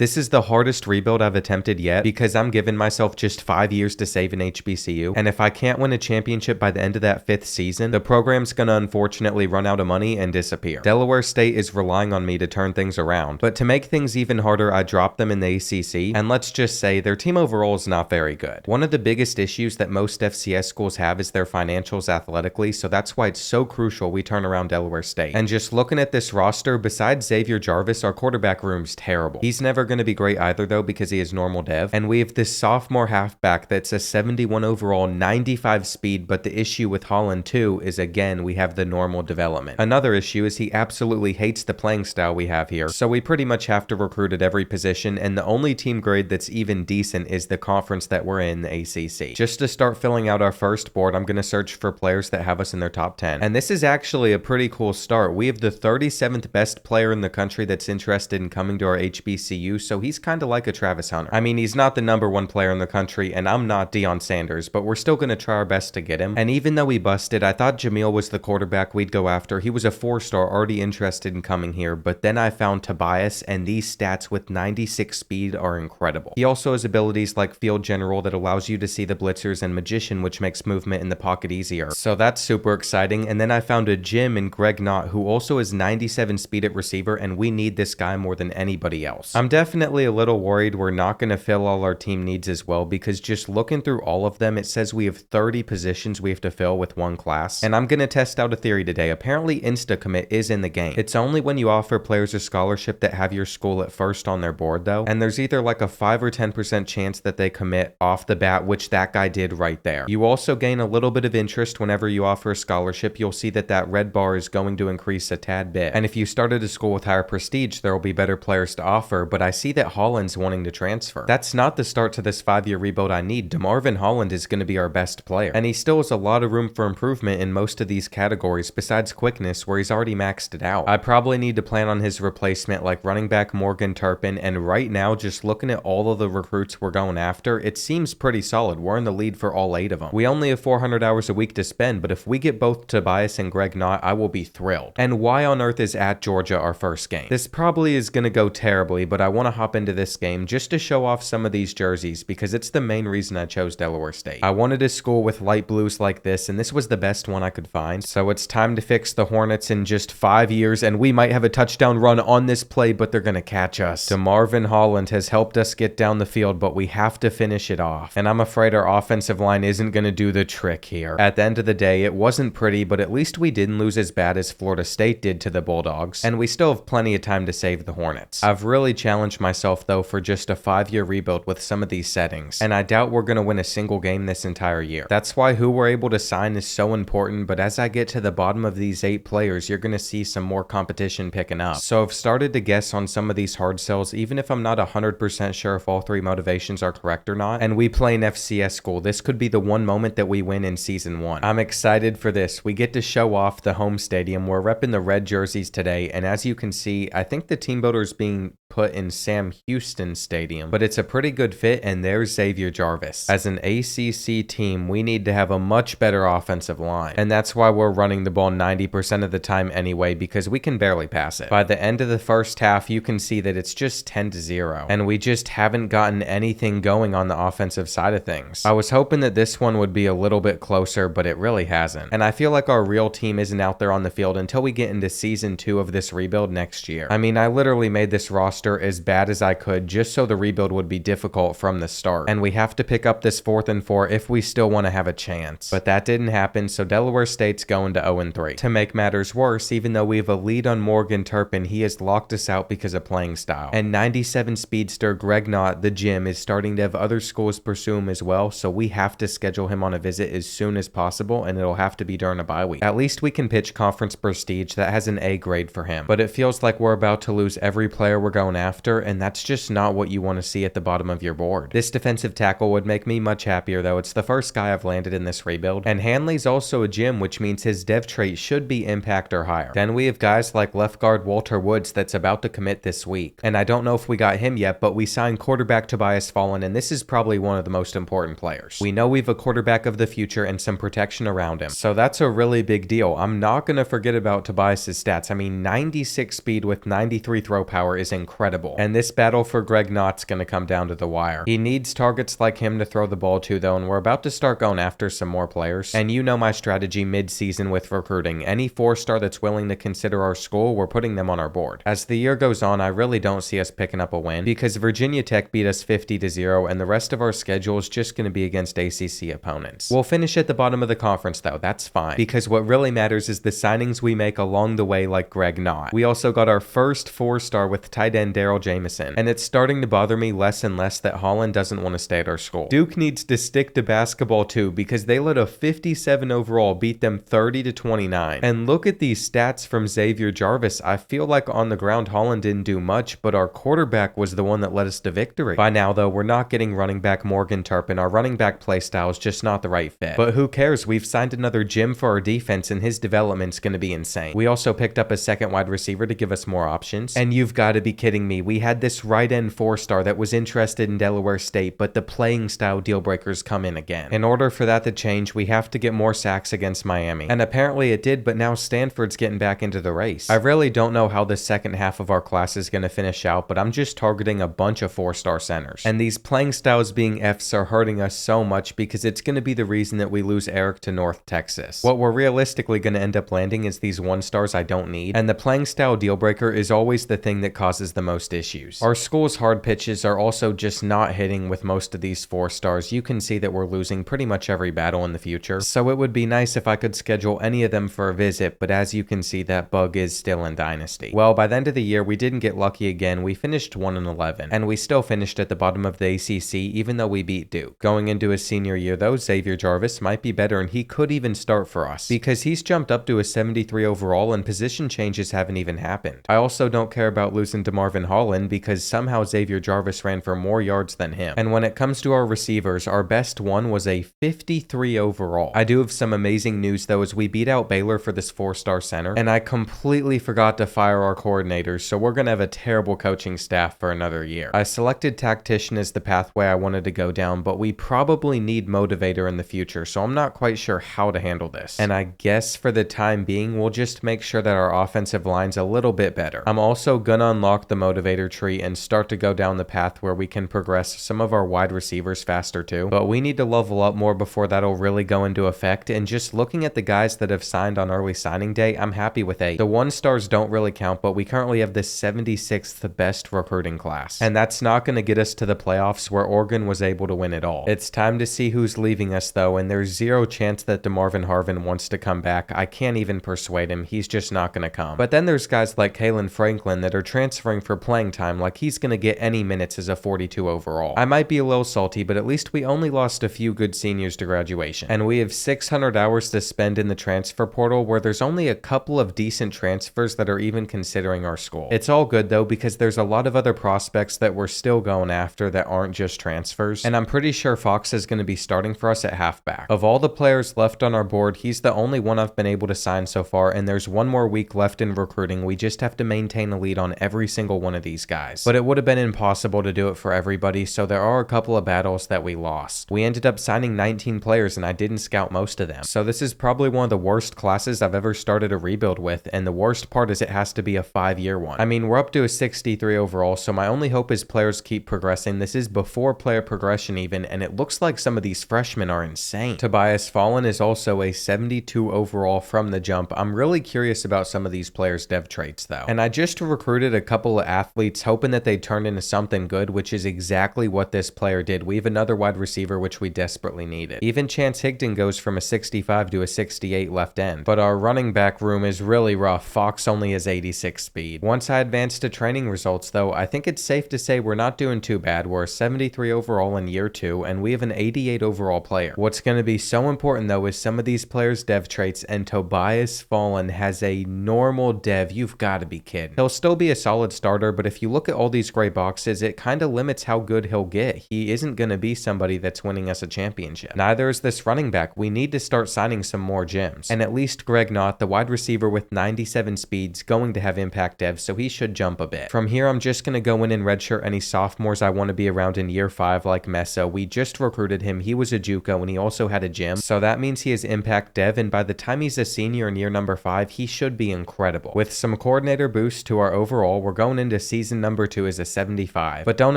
This is the hardest rebuild I've attempted yet because I'm giving myself just 5 years to save an HBCU, and if I can't win a championship by the end of that 5th season, the program's gonna unfortunately run out of money and disappear. Delaware State is relying on me to turn things around, but to make things even harder, I dropped them in the ACC, and let's just say their team overall is not very good. One of the biggest issues that most FCS schools have is their financials athletically, so that's why it's so crucial we turn around Delaware State. And just looking at this roster, besides Xavier Jarvis, our quarterback room's terrible. He's never going to be great either though because he is normal dev, and we have this sophomore halfback that's a 71 overall, 95 speed, but the issue with Holland too is again we have the normal development. Another issue is he absolutely hates the playing style we have here, so we pretty much have to recruit at every position, and the only team grade that's even decent is the conference that we're in, the ACC. Just to start filling out our first board, I'm going to search for players that have us in their top 10, and this is actually a pretty cool start. We have the 37th best player in the country that's interested in coming to our HBCU, so he's kind of like a Travis Hunter. I mean, he's not the #1 player in the country, and I'm not Deion Sanders, but we're still going to try our best to get him. And even though he busted, I thought Jamil was the quarterback we'd go after. He was a 4-star, already interested in coming here, but then I found Tobias, and these stats with 96 speed are incredible. He also has abilities like Field General that allows you to see the blitzers, and Magician, which makes movement in the pocket easier. So that's super exciting. And then I found a Jim in Greg Knott, who also has 97 speed at receiver, and we need this guy more than anybody else. I'm definitely a little worried we're not going to fill all our team needs as well, because just looking through all of them, it says we have 30 positions we have to fill with one class. And I'm going to test out a theory today. Apparently Insta-commit is in the game. It's only when you offer players a scholarship that have your school at first on their board though, and there's either like a 5 or 10% chance that they commit off the bat, which that guy did right there. You also gain a little bit of interest whenever you offer a scholarship. You'll see that that red bar is going to increase a tad bit, and if you started a school with higher prestige, there will be better players to offer. But I see that Holland's wanting to transfer. That's not the start to this 5-year rebuild I need. DeMarvin Holland is going to be our best player, and he still has a lot of room for improvement in most of these categories besides quickness, where he's already maxed it out. I probably need to plan on his replacement like running back Morgan Turpin, and right now just looking at all of the recruits we're going after, it seems pretty solid. We're in the lead for all 8 of them. We only have 400 hours a week to spend, but if we get both Tobias and Greg Knott, I will be thrilled. And why on earth is at Georgia our first game? This probably is going to go terribly, but I want to hop into this game just to show off some of these jerseys because it's the main reason I chose Delaware State. I wanted a school with light blues like this, and this was the best one I could find. So it's time to fix the Hornets in just 5 years, and we might have a touchdown run on this play, but they're going to catch us. DeMarvin Holland has helped us get down the field, but we have to finish it off. And I'm afraid our offensive line isn't going to do the trick here. At the end of the day, it wasn't pretty, but at least we didn't lose as bad as Florida State did to the Bulldogs, and we still have plenty of time to save the Hornets. I've really challenged myself though for just a 5-year rebuild with some of these settings, and I doubt we're going to win a single game this entire year. That's why who we're able to sign is so important, but as I get to the bottom of these 8 players, you're going to see some more competition picking up. So I've started to guess on some of these hard sells, even if I'm not 100% sure if all 3 motivations are correct or not, and we play an FCS school. This could be the one moment that we win in season 1. I'm excited for this. We get to show off the home stadium. We're repping the red jerseys today, and as you can see, I think the team builder is being put in Sam Houston Stadium, but it's a pretty good fit, and there's Xavier Jarvis. As an ACC team, we need to have a much better offensive line, and that's why we're running the ball 90% of the time anyway, because we can barely pass it. By the end of the first half, you can see that it's just 10-0, and we just haven't gotten anything going on the offensive side of things. I was hoping that this one would be a little bit closer, but it really hasn't, and I feel like our real team isn't out there on the field until we get into season 2 of this rebuild next year. I mean, I literally made this roster as bad as I could just so the rebuild would be difficult from the start, and we have to pick up this 4th and 4 if we still want to have a chance. But that didn't happen, so Delaware State's going to 0-3. To make matters worse, even though we have a lead on Morgan Turpin, he has locked us out because of playing style. And 97 speedster Greg Knott, the gym, is starting to have other schools pursue him as well, so we have to schedule him on a visit as soon as possible, and it'll have to be during a bye week. At least we can pitch conference prestige. That has an A grade for him, but it feels like we're about to lose every player we're going after, and that's just not what you want to see at the bottom of your board. This defensive tackle would make me much happier though. It's the first guy I've landed in this rebuild, and Hanley's also a gym, which means his dev trait should be impact or higher. Then we have guys like left guard Walter Woods that's about to commit this week, and I don't know if we got him yet, but we signed quarterback Tobias Fallen, and this is probably one of the most important players. We know we've a quarterback of the future and some protection around him, so that's a really big deal. I'm not going to forget about Tobias's stats. I mean, 96 speed with 93 throw power is incredible. incredible. And this battle for Greg Knott's gonna come down to the wire. He needs targets like him to throw the ball to though, and we're about to start going after some more players. And you know my strategy mid-season with recruiting. Any 4-star that's willing to consider our school, we're putting them on our board. As the year goes on, I really don't see us picking up a win because Virginia Tech beat us 50-0 and the rest of our schedule is just going to be against ACC opponents. We'll finish at the bottom of the conference though, that's fine, because what really matters is the signings we make along the way like Greg Knott. We also got our first 4-star with tight end Daryl Jamison, and it's starting to bother me less and less that Holland doesn't want to stay at our school. Duke needs to stick to basketball too because they let a 57 overall beat them 30-29. And look at these stats from Xavier Jarvis. I feel like on the ground Holland didn't do much, but our quarterback was the one that led us to victory. By now though, we're not getting running back Morgan Turpin. Our running back playstyle is just not the right fit. But who cares? We've signed another Jim for our defense and his development's going to be insane. We also picked up a second wide receiver to give us more options. And you've got to be kidding me. We had this right end 4-star that was interested in Delaware State, but the playing style deal breakers come in again. In order for that to change, we have to get more sacks against Miami. And apparently it did, but now Stanford's getting back into the race. I really don't know how the second half of our class is going to finish out, but I'm just targeting a bunch of 4-star centers. And these playing styles being Fs are hurting us so much because it's going to be the reason that we lose Eric to North Texas. What we're realistically going to end up landing is these 1-stars I don't need, and the playing style deal breaker is always the thing that causes the most issues. Our school's hard pitches are also just not hitting with most of these 4-stars. You can see that we're losing pretty much every battle in the future, so it would be nice if I could schedule any of them for a visit, but as you can see, that bug is still in Dynasty. Well, by the end of the year, we didn't get lucky again. We finished 1-11, and we still finished at the bottom of the ACC, even though we beat Duke. Going into his senior year though, Xavier Jarvis might be better, and he could even start for us, because he's jumped up to a 73 overall, and position changes haven't even happened. I also don't care about losing to Marvin Holland, because somehow Xavier Jarvis ran for more yards than him. And when it comes to our receivers, our best one was a 53 overall. I do have some amazing news though, as we beat out Baylor for this 4-star center, and I completely forgot to fire our coordinators, so we're gonna have a terrible coaching staff for another year. I selected tactician as the pathway I wanted to go down, but we probably need motivator in the future, so I'm not quite sure how to handle this. And I guess for the time being, we'll just make sure that our offensive line's a little bit better. I'm also gonna unlock the motivator tree and start to go down the path where we can progress some of our wide receivers faster too, but we need to level up more before that'll really go into effect. And just looking at the guys that have signed on early signing day, I'm happy with 8. The 1-stars don't really count, but we currently have the 76th best recruiting class, and that's not going to get us to the playoffs where Oregon was able to win it all. It's time to see who's leaving us though, and there's zero chance that DeMarvin Harvin wants to come back. I can't even persuade him. He's just not going to come. But then there's guys like Kalen Franklin that are transferring for playing time, like he's going to get any minutes as a 42 overall. I might be a little salty, but at least we only lost a few good seniors to graduation, and we have 600 hours to spend in the transfer portal where there's only a couple of decent transfers that are even considering our school. It's all good though, because there's a lot of other prospects that we're still going after that aren't just transfers, and I'm pretty sure Fox is going to be starting for us at halfback. Of all the players left on our board, he's the only one I've been able to sign so far, and there's one more week left in recruiting. We just have to maintain a lead on every single one of these guys, but it would have been impossible to do it for everybody, so there are a couple of battles that we lost. We ended up signing 19 players, and I didn't scout most of them, so this is probably one of the worst classes I've ever started a rebuild with, and the worst part is it has to be a 5-year one. I mean, we're up to a 63 overall, so my only hope is players keep progressing. This is before player progression even, and it looks like some of these freshmen are insane. Tobias Fallen is also a 72 overall from the jump. I'm really curious about some of these players' dev traits though, and I just recruited a couple of athletes hoping that they turn into something good, which is exactly what this player did. We have another wide receiver which we desperately needed. Even Chance Higdon goes from a 65 to a 68 left end, but our running back room is really rough. Fox only has 86 speed. Once I advance to training results though, I think it's safe to say we're not doing too bad. We're a 73 overall in year 2, and we have an 88 overall player. What's going to be so important though is some of these players' dev traits, and Tobias Fallen has a normal dev. You've got to be kidding. He'll still be a solid starter, but if you look at all these gray boxes, it kind of limits how good he'll get. He isn't going to be somebody that's winning us a championship. Neither is this running back. We need to start signing some more gems, and at least Greg Knott, the wide receiver with 97 speeds, going to have impact dev, so he should jump a bit. From here, I'm just going to go in and redshirt any sophomores I want to be around in year 5, like Mesa. We just recruited him. He was a JUCO, and he also had a gym, so that means he has impact dev, and by the time he's a senior in year number 5, he should be incredible. With some coordinator boost to our overall, we're going into into season number 2 is a 75, but don't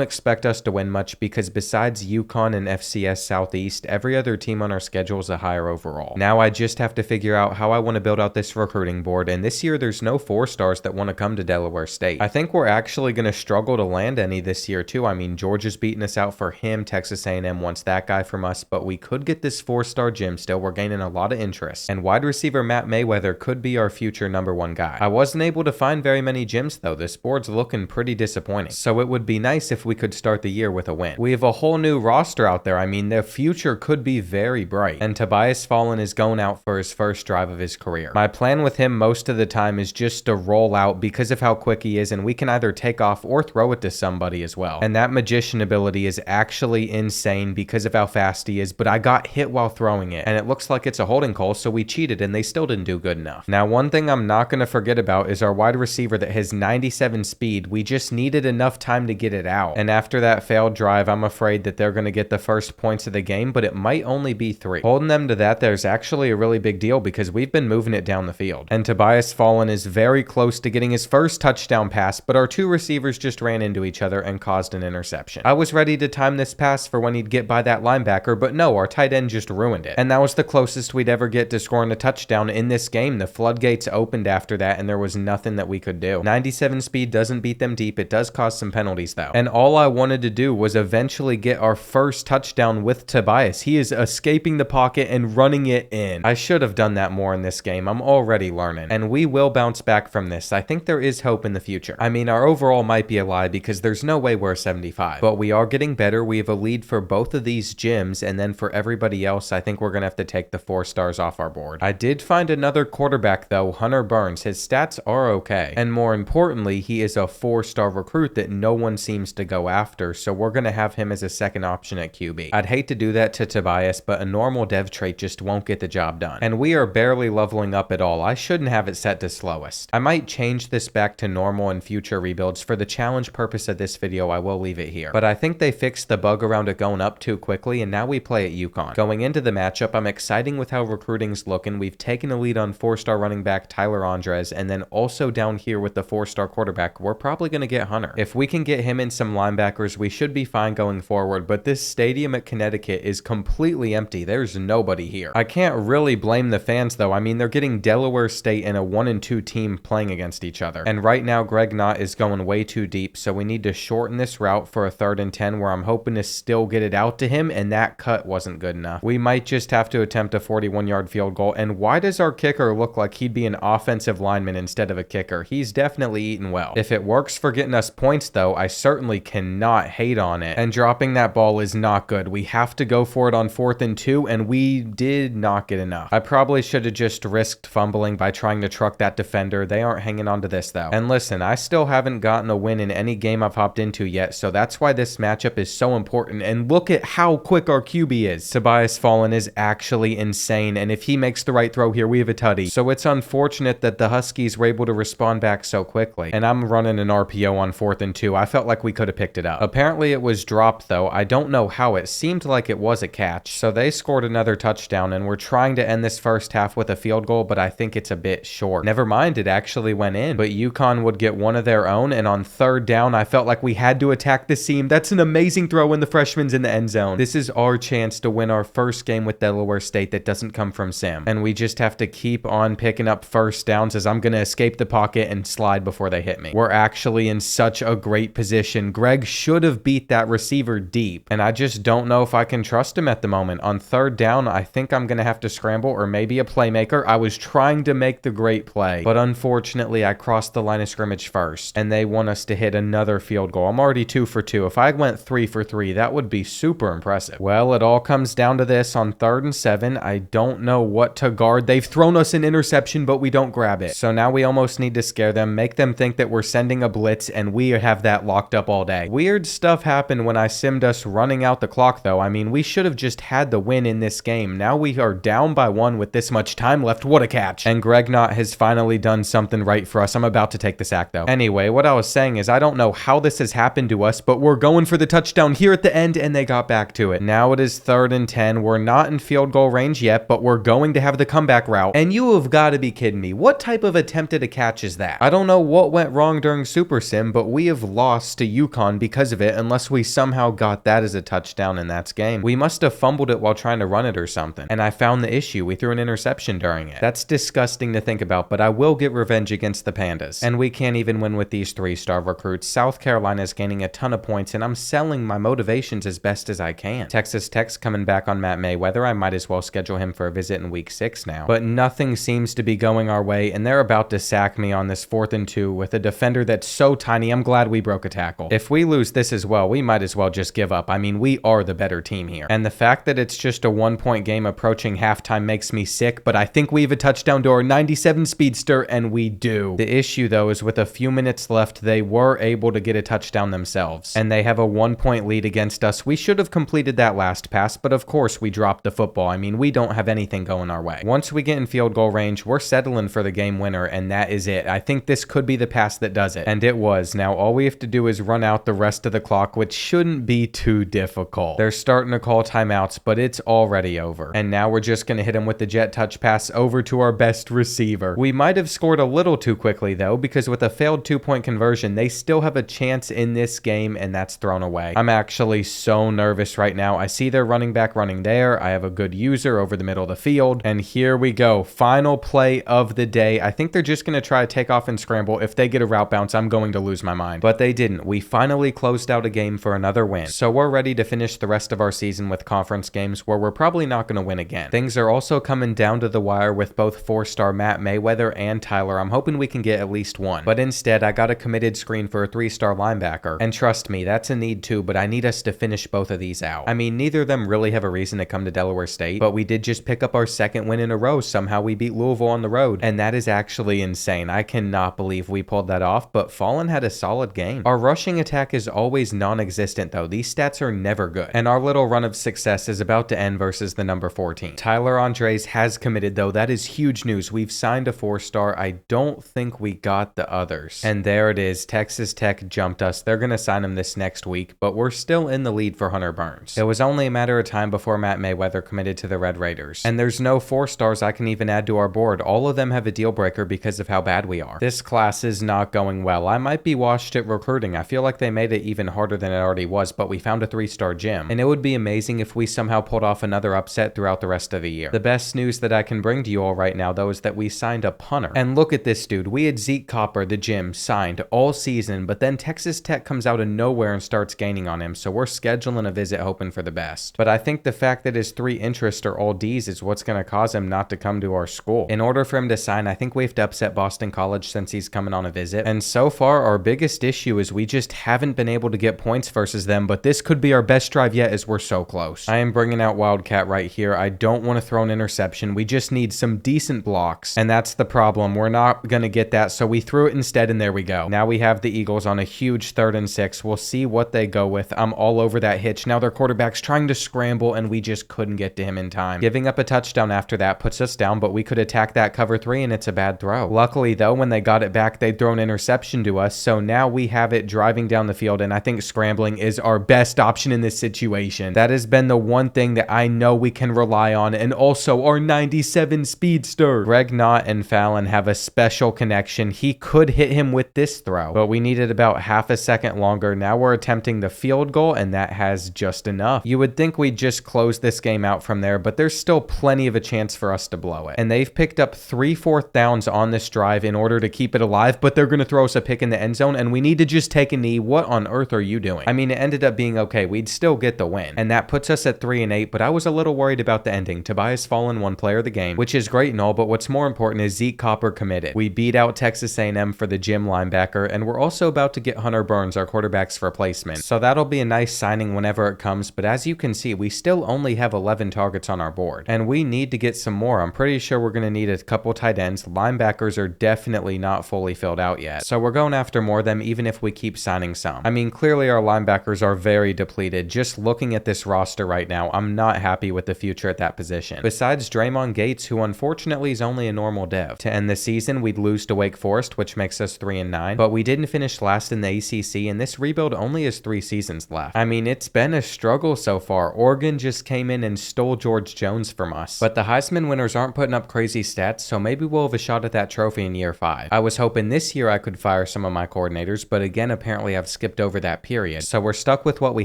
expect us to win much because besides UConn and FCS Southeast, every other team on our schedule is a higher overall. Now I just have to figure out how I want to build out this recruiting board, and this year there's no 4-stars that want to come to Delaware State. I think we're actually going to struggle to land any this year too. I mean, Georgia's beating us out for him, Texas A&M wants that guy from us, but we could get this 4-star Jim still. We're gaining a lot of interest, and wide receiver Matt Mayweather could be our future #1 guy. I wasn't able to find very many Jims though. This board's looking pretty disappointing, so it would be nice if we could start the year with a win. We have a whole new roster out there. I mean, their future could be very bright, and Tobias Fallen is going out for his first drive of his career. My plan with him most of the time is just to roll out because of how quick he is, and we can either take off or throw it to somebody as well. And that magician ability is actually insane because of how fast he is, but I got hit while throwing it, and it looks like it's a holding call, so we cheated and they still didn't do good enough. Now, one thing I'm not going to forget about is our wide receiver that has 97 speed. We just needed enough time to get it out, and after that failed drive, I'm afraid that they're going to get the first points of the game, but it might only be 3. Holding them to that, there's actually a really big deal because we've been moving it down the field, and Tobias Fallen is very close to getting his first touchdown pass, but our 2 receivers just ran into each other and caused an interception. I was ready to time this pass for when he'd get by that linebacker, but no, our tight end just ruined it, and that was the closest we'd ever get to scoring a touchdown in this game. The floodgates opened after that, and there was nothing that we could do. 97 speed doesn't beat them deep. It does cause some penalties though, and all I wanted to do was eventually get our first touchdown with Tobias. He is escaping the pocket and running it in. I should have done that more in this game. I'm already learning, and we will bounce back from this. I think there is hope in the future. I mean, our overall might be a lie because there's no way we're a 75, but we are getting better. We have a lead for both of these gyms, and then for everybody else, I think we're gonna have to take the 4-stars off our board. I did find another quarterback though, Hunter Burns. His stats are okay, and more importantly, he is a 4-star recruit that no one seems to go after, so we're gonna have him as a second option at QB. I'd hate to do that to Tobias, but a normal dev trait just won't get the job done, and we are barely leveling up at all. I shouldn't have it set to slowest. I might change this back to normal in future rebuilds. For the challenge purpose of this video, I will leave it here, but I think they fixed the bug around it going up too quickly, and now we play at UConn. Going into the matchup, I'm excited with how recruiting's looking. We've taken a lead on 4-star running back Tyler Andres, and then also down here with the 4-star quarterback, we're probably going to get Hunter. If we can get him in some linebackers, we should be fine going forward, but this stadium at Connecticut is completely empty. There's nobody here. I can't really blame the fans though. I mean, they're getting Delaware State and a 1-2 team playing against each other, and right now Greg Knott is going way too deep, so we need to shorten this route for a 3rd and 10 where I'm hoping to still get it out to him, and that cut wasn't good enough. We might just have to attempt a 41-yard field goal. And why does our kicker look like he'd be an offensive lineman instead of a kicker? He's definitely eating well. If it works for getting us points though, I certainly cannot hate on it, and dropping that ball is not good. We have to go for it on 4th and 2, and we did not get enough. I probably should have just risked fumbling by trying to truck that defender. They aren't hanging on to this though. And listen, I still haven't gotten a win in any game I've hopped into yet, so that's why this matchup is so important. And look at how quick our QB is. Tobias Fallen is actually insane, and if he makes the right throw here, we have a tutty. So it's unfortunate that the Huskies were able to respond back so quickly, and I'm running an RPO on 4th and 2. I felt like we could have picked it up. Apparently it was dropped though. I don't know how. It seemed like it was a catch, so they scored another touchdown, and we're trying to end this first half with a field goal, but I think it's a bit short. Never mind, it actually went in, but UConn would get one of their own, and on 3rd down, I felt like we had to attack the seam. That's an amazing throw, and the freshman's in the end zone. This is our chance to win our first game with Delaware State that doesn't come from Sim, and we just have to keep on picking up 1st downs as I'm going to escape the pocket and slide before they hit me. We're actually in such a great position. Greg should have beat that receiver deep, and I just don't know if I can trust him at the moment. On 3rd down, I think I'm going to have to scramble or maybe a playmaker. I was trying to make the great play, but unfortunately I crossed the line of scrimmage first, and they want us to hit another field goal. I'm already 2 for 2. If I went 3 for 3, that would be super impressive. Well, it all comes down to this on 3rd and 7. I don't know what to guard. They've thrown us an interception, but we don't grab it. So now we almost need to scare them, make them think that we're sending a blitz, and we have that locked up all day. Weird stuff happened when I simmed us running out the clock though. I mean, we should have just had the win in this game. Now we are down by 1 with this much time left. What a catch. And Greg Knott has finally done something right for us. I'm about to take the sack though. Anyway, what I was saying is I don't know how this has happened to us, but we're going for the touchdown here at the end, and they got back to it. Now it is 3rd and 10. We're not in field goal range yet, but we're going to have the comeback route. And you have got to be kidding me. What type of attempt at a catch is that? I don't know what went wrong during during Super Sim, but we have lost to UConn because of it unless we somehow got that as a touchdown and that's game. We must have fumbled it while trying to run it or something. And I found the issue. We threw an interception during it. That's disgusting to think about, but I will get revenge against the Pandas. And we can't even win with these 3-star recruits. South Carolina is gaining a ton of points and I'm selling my motivations as best as I can. Texas Tech's coming back on Matt Mayweather. I might as well schedule him for a visit in week 6 now. But nothing seems to be going our way and they're about to sack me on this 4th and 2 with a defender that's so tiny. I'm glad we broke a tackle. If we lose this as well, we might as well just give up. I mean, we are the better team here. And the fact that it's just a 1-point game approaching halftime makes me sick, but I think we have a touchdown to our 97 speedster, and we do. The issue though is with a few minutes left, they were able to get a touchdown themselves, and they have a 1-point lead against us. We should have completed that last pass, but of course we dropped the football. I mean, we don't have anything going our way. Once we get in field goal range, we're settling for the game winner, and that is it. I think this could be the pass that does it, and it was. Now all we have to do is run out the rest of the clock, which shouldn't be too difficult. They're starting to call timeouts, but it's already over. And now we're just going to hit him with the jet touch pass over to our best receiver. We might have scored a little too quickly though, because with a failed 2-point conversion, they still have a chance in this game, and that's thrown away. I'm actually so nervous right now. I see their running back running there. I have a good user over the middle of the field, and here we go. Final play of the day. I think they're just going to try to take off and scramble. If they get a route bounce, I'm going to lose my mind. But they didn't. We finally closed out a game for another win. So we're ready to finish the rest of our season with conference games where we're probably not going to win again. Things are also coming down to the wire with both 4-star Matt Mayweather and Tyler. I'm hoping we can get at least one. But instead, I got a committed screen for a 3-star linebacker. And trust me, that's a need too, but I need us to finish both of these out. I mean, neither of them really have a reason to come to Delaware State, but we did just pick up our 2nd win in a row. Somehow we beat Louisville on the road, and that is actually insane. I cannot believe we pulled that off, but Fallen had a solid game. Our rushing attack is always non-existent though. These stats are never good, and our little run of success is about to end versus the number 14. Tyler Andres has committed though. That is huge news. We've signed a 4-star. I don't think we got the others. And there it is. Texas Tech jumped us. They're going to sign him this next week, but we're still in the lead for Hunter Burns. It was only a matter of time before Matt Mayweather committed to the Red Raiders. And there's no 4-stars I can even add to our board. All of them have a deal breaker because of how bad we are. This class is not going well. I might be washed at recruiting. I feel like they made it even harder than it already was, but we found a 3-star gym. And it would be amazing if we somehow pulled off another upset throughout the rest of the year. The best news that I can bring to you all right now though is that we signed a punter. And look at this dude. We had Zeke Copper, the gym, signed all season, but then Texas Tech comes out of nowhere and starts gaining on him, so we're scheduling a visit hoping for the best. But I think the fact that his 3 interests are all D's is what's going to cause him not to come to our school. In order for him to sign, I think we have to upset Boston College since he's coming on a visit. And so far, our biggest issue is we just haven't been able to get points versus them, but this could be our best drive yet as we're so close. I am bringing out Wildcat right here. I don't want to throw an interception. We just need some decent blocks, and that's the problem. We're not going to get that, so we threw it instead, and there we go. Now we have the Eagles on a huge 3rd and 6. We'll see what they go with. I'm all over that hitch. Now their quarterback's trying to scramble, and we just couldn't get to him in time. Giving up a touchdown after that puts us down, but we could attack that cover 3, and it's a bad throw. Luckily, though, when they got it back, they'd thrown an interception to us, so now we have it driving down the field, and I think scrambling is our best option in this situation. That has been the one thing that I know we can rely on, and also our 97 speedster. Greg Knott and Fallon have a special connection. He could hit him with this throw, but we needed about half a second longer. Now we're attempting the field goal, and that has just enough. You would think we'd just close this game out from there, but there's still plenty of a chance for us to blow it. And they've picked up 3 4th downs on this drive in order to keep it alive, but they're going to throw us a pick in the end zone, and we need to just take a knee. What on earth are you doing? I mean, it ended up being okay. We'd still get the win, and that puts us at 3 and 8, but I was a little worried about the ending. Tobias Fallen won player of the game, which is great and all, but what's more important is Zeke Copper committed. We beat out Texas A&M for the gym linebacker, and we're also about to get Hunter Burns, our quarterback's replacement. So that'll be a nice signing whenever it comes, but as you can see, we still only have 11 targets on our board, and we need to get some more. I'm pretty sure we're going to need a couple tight ends. Linebackers are definitely not fully filled out yet, so we're going after more of them even if we keep signing some. I mean, clearly our linebackers are very depleted. Just looking at this roster right now, I'm not happy with the future at that position. Besides Draymond Gates, who unfortunately is only a normal dev. To end the season, we'd lose to Wake Forest, which makes us 3 and 9, but we didn't finish last in the ACC, and this rebuild only has 3 seasons left. I mean, it's been a struggle so far. Oregon just came in and stole George Jones from us, but the Heisman winners aren't putting up crazy stats, so maybe we'll have a shot at that trophy in year 5. I was hoping this year I could fire some of my coordinators, but again, apparently I've skipped over that period. So we're stuck with what we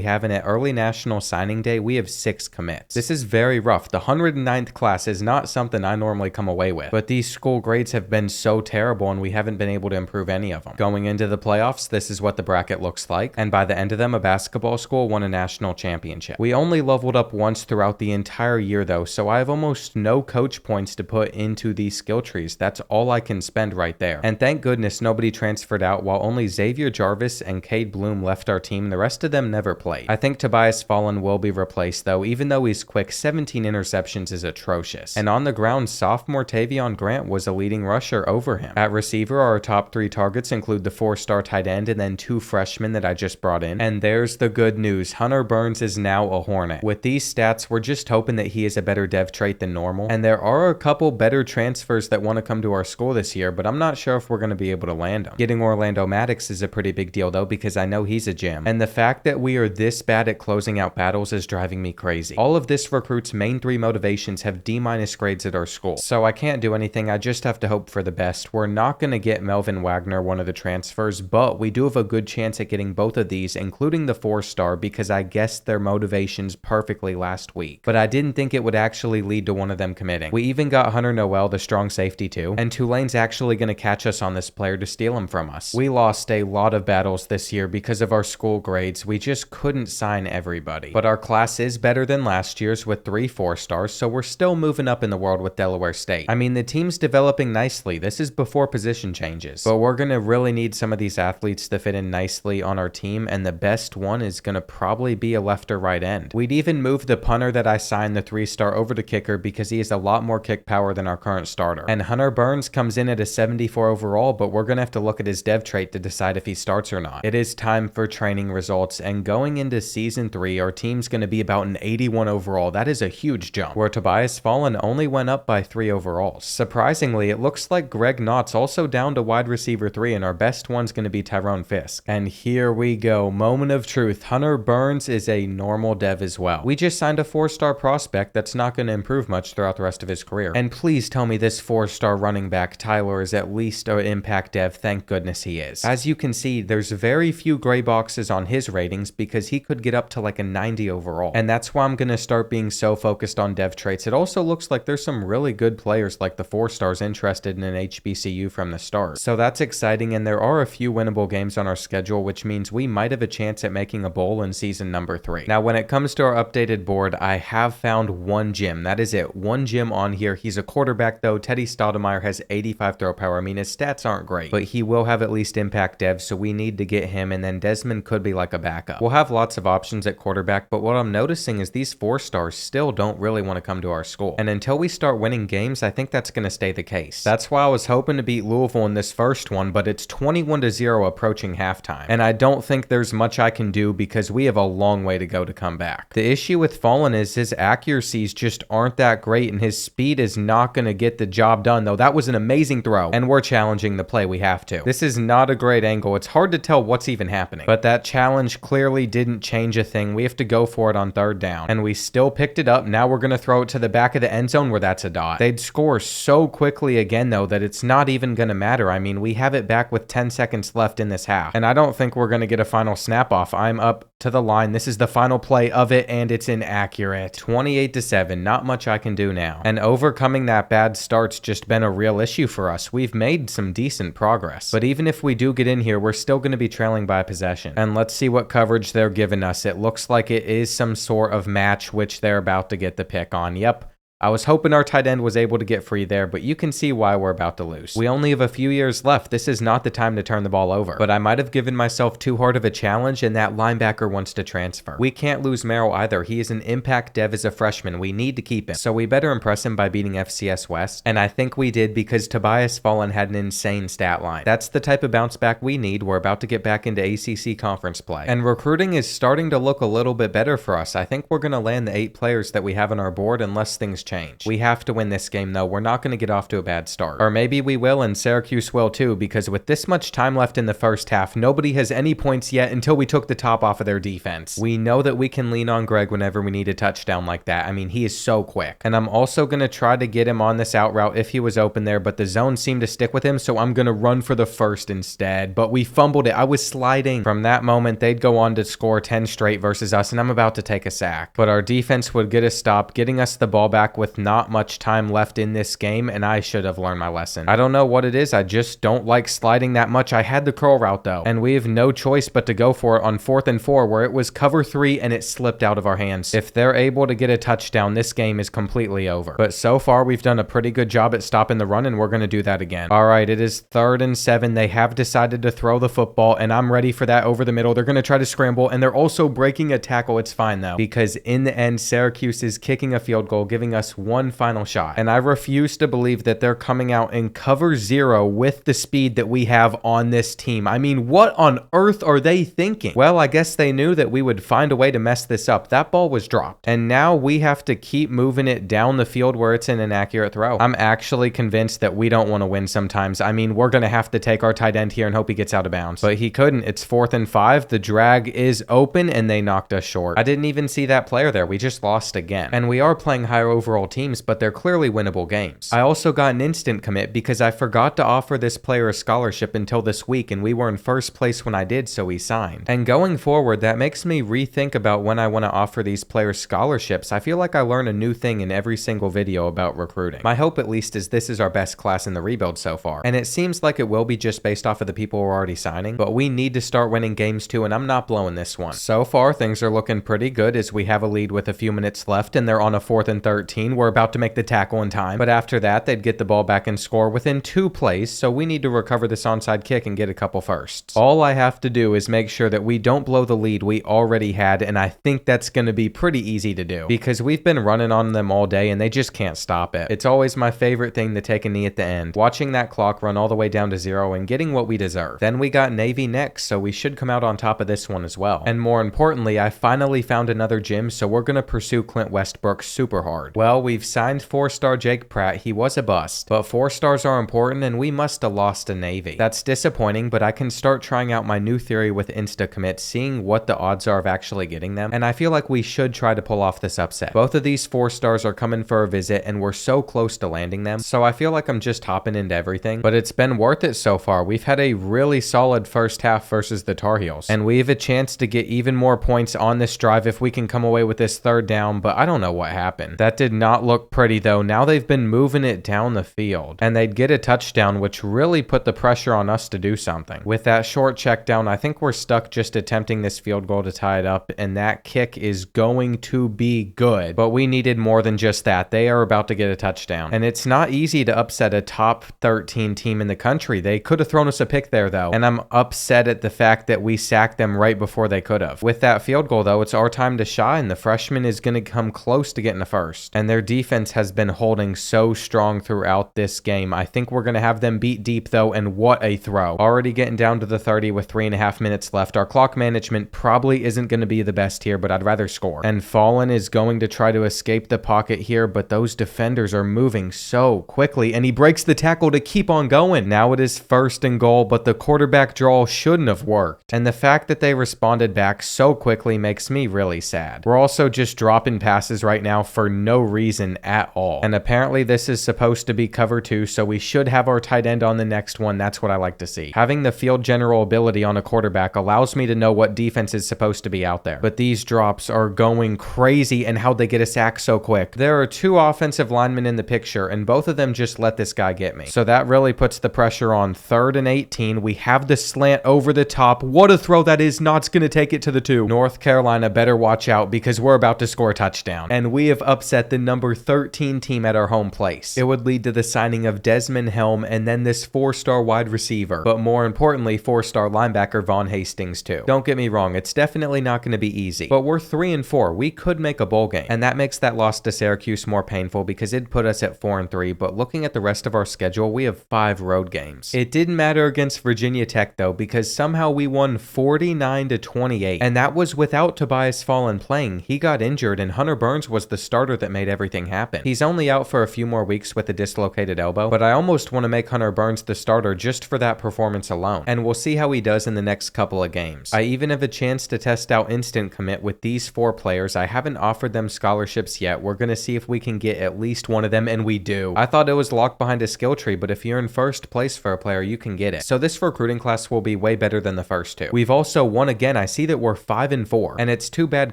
have, and at early national signing day, we have 6 commits. This is very rough. The 109th class is not something I normally come away with, but these school grades have been so terrible and we haven't been able to improve any of them. Going into the playoffs, this is what the bracket looks like, and by the end of them, a basketball school won a national championship. We only leveled up once throughout the entire year though, so I have almost no coach points to put into these skill trees. That's all I can spend right there. And thank goodness nobody transferred out, while only Xavier Jarvis and Cade Bloom left our team. The rest of them never played. I think Tobias Fallen will be replaced though. Even though he's quick, 17 interceptions is atrocious. And on the ground, sophomore Tavion Grant was a leading rusher over him. At receiver, our top 3 targets include the 4-star tight end and then 2 freshmen that I just brought in. And there's the good news. Hunter Burns is now a Hornet. With these stats, we're just hoping that he is a better dev trait than normal. And there are a couple better transfers that want to come to our school this year, but I'm not sure if we're going to be able to land them. Getting Orlando Maddox is a pretty big deal though, because I know he's a gem. And the fact that we are this bad at closing out battles is driving me crazy. All of this recruit's main 3 motivations have D- grades at our school. So I can't do anything, I just have to hope for the best. We're not going to get Melvin Wagner, one of the transfers, but we do have a good chance at getting both of these, including the 4-star, because I guessed their motivations perfectly last week. But I didn't think it would actually lead to one of them committing. We even got Hunter Noel, the strong safety too, and Tulane's actually going to catch us on this player to steal him from us. We lost a lot of battles this year because of our school grades. We just couldn't sign everybody. But our class is better than last year's with 3 4-stars, so we're still moving up in the world with Delaware State. I mean, the team's developing nicely. This is before position changes. But we're going to really need some of these athletes to fit in nicely on our team, and the best one is going to probably be a left or right end. We'd even move the punter that I signed, the 3-star, over to kicker because he has a lot more kick power than our current starter. And Hunter Burns comes in at a 74 overall, but we're going to have to look at his dev trait to decide if he starts or not. It is time for training results, and going into season 3, our team's going to be about an 81 overall. That is a huge jump, where Tobias Fallen only went up by 3 overalls. Surprisingly, it looks like Greg Knott's also down to wide receiver 3, and our best one's going to be Tyrone Fisk. And here we go, moment of truth. Hunter Burns is a normal dev as well. We just signed a 4-star prospect that's not going to improve much throughout the rest of his career. And please tell me this 4-star running back, Tyler, is at least an impact dev. Thank goodness he is. As you can see, there's very few gray boxes on his ratings because he could get up to like a 90 overall. And that's why I'm going to start being so focused on dev traits. It also looks like there's some really good players like the 4-stars interested in an HBCU from the start. So that's exciting, and there are a few winnable games on our schedule, which means we might have a chance at making a bowl in season number 3. Now, when it comes to our updated board, I have found one gem. That is it. One gem on here. He's a quarterback though. Teddy Stoudemire has 85 throw power. I mean, his stats aren't great, but he will have at least impact dev, so we need to get him, and then Desmond could be like a backup. We'll have lots of options at quarterback, but what I'm noticing is these 4-stars still don't really want to come to our school. And until we start winning games, I think that's going to stay the case. That's why I was hoping to beat Louisville in this first one, but it's 21-0 approaching halftime. And I don't think there's much I can do because we have a long way to go to come back. The issue with Fallen is his accuracies just aren't that great, and his speed is not going to get the job done, though that was an amazing throw, and we're challenging the play. We have to. This is not a great angle. It's hard to tell what's even happening, but that challenge clearly didn't change a thing. We have to go for it on 3rd down, and we still picked it up. Now we're going to throw it to the back of the end zone where that's a dot. They'd score so quickly again, though, that it's not even going to matter. I mean, we have it back with 10 seconds left in this half, and I don't think we're going to get a final snap off. I'm up to the line. This is the final play of it, and it's inaccurate. 28-7. Not much I can do now. And overcoming that bad start's just been a real issue for us. We've made some decent progress, but even if we do get in here, we're still going to be trailing by possession. And let's see what coverage they're giving us. It looks like it is some sort of match, which they're about to get the pick on. Yep. I was hoping our tight end was able to get free there, but you can see why we're about to lose. We only have a few years left. This is not the time to turn the ball over. But I might have given myself too hard of a challenge, and that linebacker wants to transfer. We can't lose Merrill either. He is an impact dev as a freshman. We need to keep him. So we better impress him by beating FCS West. And I think we did because Tobias Fallen had an insane stat line. That's the type of bounce back we need. We're about to get back into ACC conference play. And recruiting is starting to look a little bit better for us. I think we're going to land the 8 players that we have on our board unless things change. We have to win this game though. We're not going to get off to a bad start. Or maybe we will and Syracuse will too, because with this much time left in the first half, nobody has any points yet until we took the top off of their defense. We know that we can lean on Greg whenever we need a touchdown like that. I mean, he is so quick. And I'm also going to try to get him on this out route if he was open there, but the zone seemed to stick with him, so I'm going to run for the first instead. But we fumbled it. I was sliding. From that moment, they'd go on to score 10 straight versus us, and I'm about to take a sack. But our defense would get a stop, getting us the ball back with not much time left in this game, and I should have learned my lesson. I don't know what it is. I just don't like sliding that much. I had the curl route though, and we have no choice but to go for it on 4th and 4, where it was cover 3 and it slipped out of our hands. If they're able to get a touchdown, this game is completely over. But so far, we've done a pretty good job at stopping the run, and we're going to do that again. All right, it is 3rd and 7. They have decided to throw the football, and I'm ready for that over the middle. They're going to try to scramble, and they're also breaking a tackle. It's fine though, because in the end, Syracuse is kicking a field goal, giving us one final shot. And I refuse to believe that they're coming out in cover 0 with the speed that we have on this team. I mean, what on earth are they thinking? Well, I guess they knew that we would find a way to mess this up. That ball was dropped, and now we have to keep moving it down the field where it's an inaccurate throw. I'm actually convinced that we don't want to win sometimes. I mean, we're going to have to take our tight end here and hope he gets out of bounds, but he couldn't. It's 4th and 5. The drag is open, and they knocked us short. I didn't even see that player there. We just lost again. And we are playing higher overall teams, but they're clearly winnable games. I also got an instant commit because I forgot to offer this player a scholarship until this week, and we were in first place when I did, so he signed. And going forward, that makes me rethink about when I want to offer these players scholarships. I feel like I learn a new thing in every single video about recruiting. My hope, at least, is this is our best class in the rebuild so far. And it seems like it will be just based off of the people we're already signing, but we need to start winning games too, and I'm not blowing this one. So far, things are looking pretty good as we have a lead with a few minutes left, and they're on a 4th and 13. We're about to make the tackle in time, but after that, they'd get the ball back and score within 2 plays, so we need to recover this onside kick and get a couple firsts. All I have to do is make sure that we don't blow the lead we already had, and I think that's going to be pretty easy to do because we've been running on them all day and they just can't stop it. It's always my favorite thing to take a knee at the end, watching that clock run all the way down to 0 and getting what we deserve. Then we got Navy next, so we should come out on top of this one as well. And more importantly, I finally found another gym, so we're going to pursue Clint Westbrook super hard. Well, we've signed 4-star Jake Pratt. He was a bust, but 4 stars are important and we must have lost to Navy. That's disappointing, but I can start trying out my new theory with Insta commit, seeing what the odds are of actually getting them, and I feel like we should try to pull off this upset. Both of these 4 stars are coming for a visit and we're so close to landing them, so I feel like I'm just hopping into everything, but it's been worth it so far. We've had a really solid first half versus the Tar Heels, and we have a chance to get even more points on this drive if we can come away with this 3rd down, but I don't know what happened. That did not look pretty though. Now they've been moving it down the field, and they'd get a touchdown, which really put the pressure on us to do something. With that short check down, I think we're stuck just attempting this field goal to tie it up, and that kick is going to be good, but we needed more than just that. They are about to get a touchdown, and it's not easy to upset a top 13 team in the country. They could have thrown us a pick there though, and I'm upset at the fact that we sacked them right before they could have. With that field goal though, it's our time to shine. The freshman is going to come close to getting a first, and their defense has been holding so strong throughout this game. I think we're going to have them beat deep though, and what a throw. Already getting down to the 30 with 3.5 minutes left. Our clock management probably isn't going to be the best here, but I'd rather score. And Fallen is going to try to escape the pocket here, but those defenders are moving so quickly, and he breaks the tackle to keep on going. Now it is 1st and goal, but the quarterback draw shouldn't have worked, and the fact that they responded back so quickly makes me really sad. We're also just dropping passes right now for no reason at all, and apparently this is supposed to be cover 2, so we should have our tight end on the next one. That's what I like to see. Having the field general ability on a quarterback allows me to know what defense is supposed to be out there, but these drops are going crazy, and how'd they get a sack so quick? There are 2 offensive linemen in the picture, and both of them just let this guy get me, so that really puts the pressure on 3rd and 18. We have the slant over the top. What a throw that is. Knott's gonna take it to the 2. North Carolina better watch out because we're about to score a touchdown, and we have upset the number 13 team at our home place. It would lead to the signing of Desmond Helm and then this 4-star wide receiver, but more importantly 4-star linebacker Vaughn Hastings too. Don't get me wrong, it's definitely not going to be easy, but we're 3 and 4. We could make a bowl game, and that makes that loss to Syracuse more painful because it'd put us at 4 and 3, but looking at the rest of our schedule, we have 5 road games. It didn't matter against Virginia Tech though, because somehow we won 49-28, and that was without Tobias Fallen playing. He got injured, and Hunter Burns was the starter that made everything everything happen. He's only out for a few more weeks with a dislocated elbow, but I almost want to make Hunter Burns the starter just for that performance alone, and we'll see how he does in the next couple of games. I even have a chance to test out instant commit with these 4 players. I haven't offered them scholarships yet. We're going to see if we can get at least one of them, and we do. I thought it was locked behind a skill tree, but if you're in first place for a player, you can get it. So this recruiting class will be way better than the first 2. We've also won again. I see that we're 5-4, and it's too bad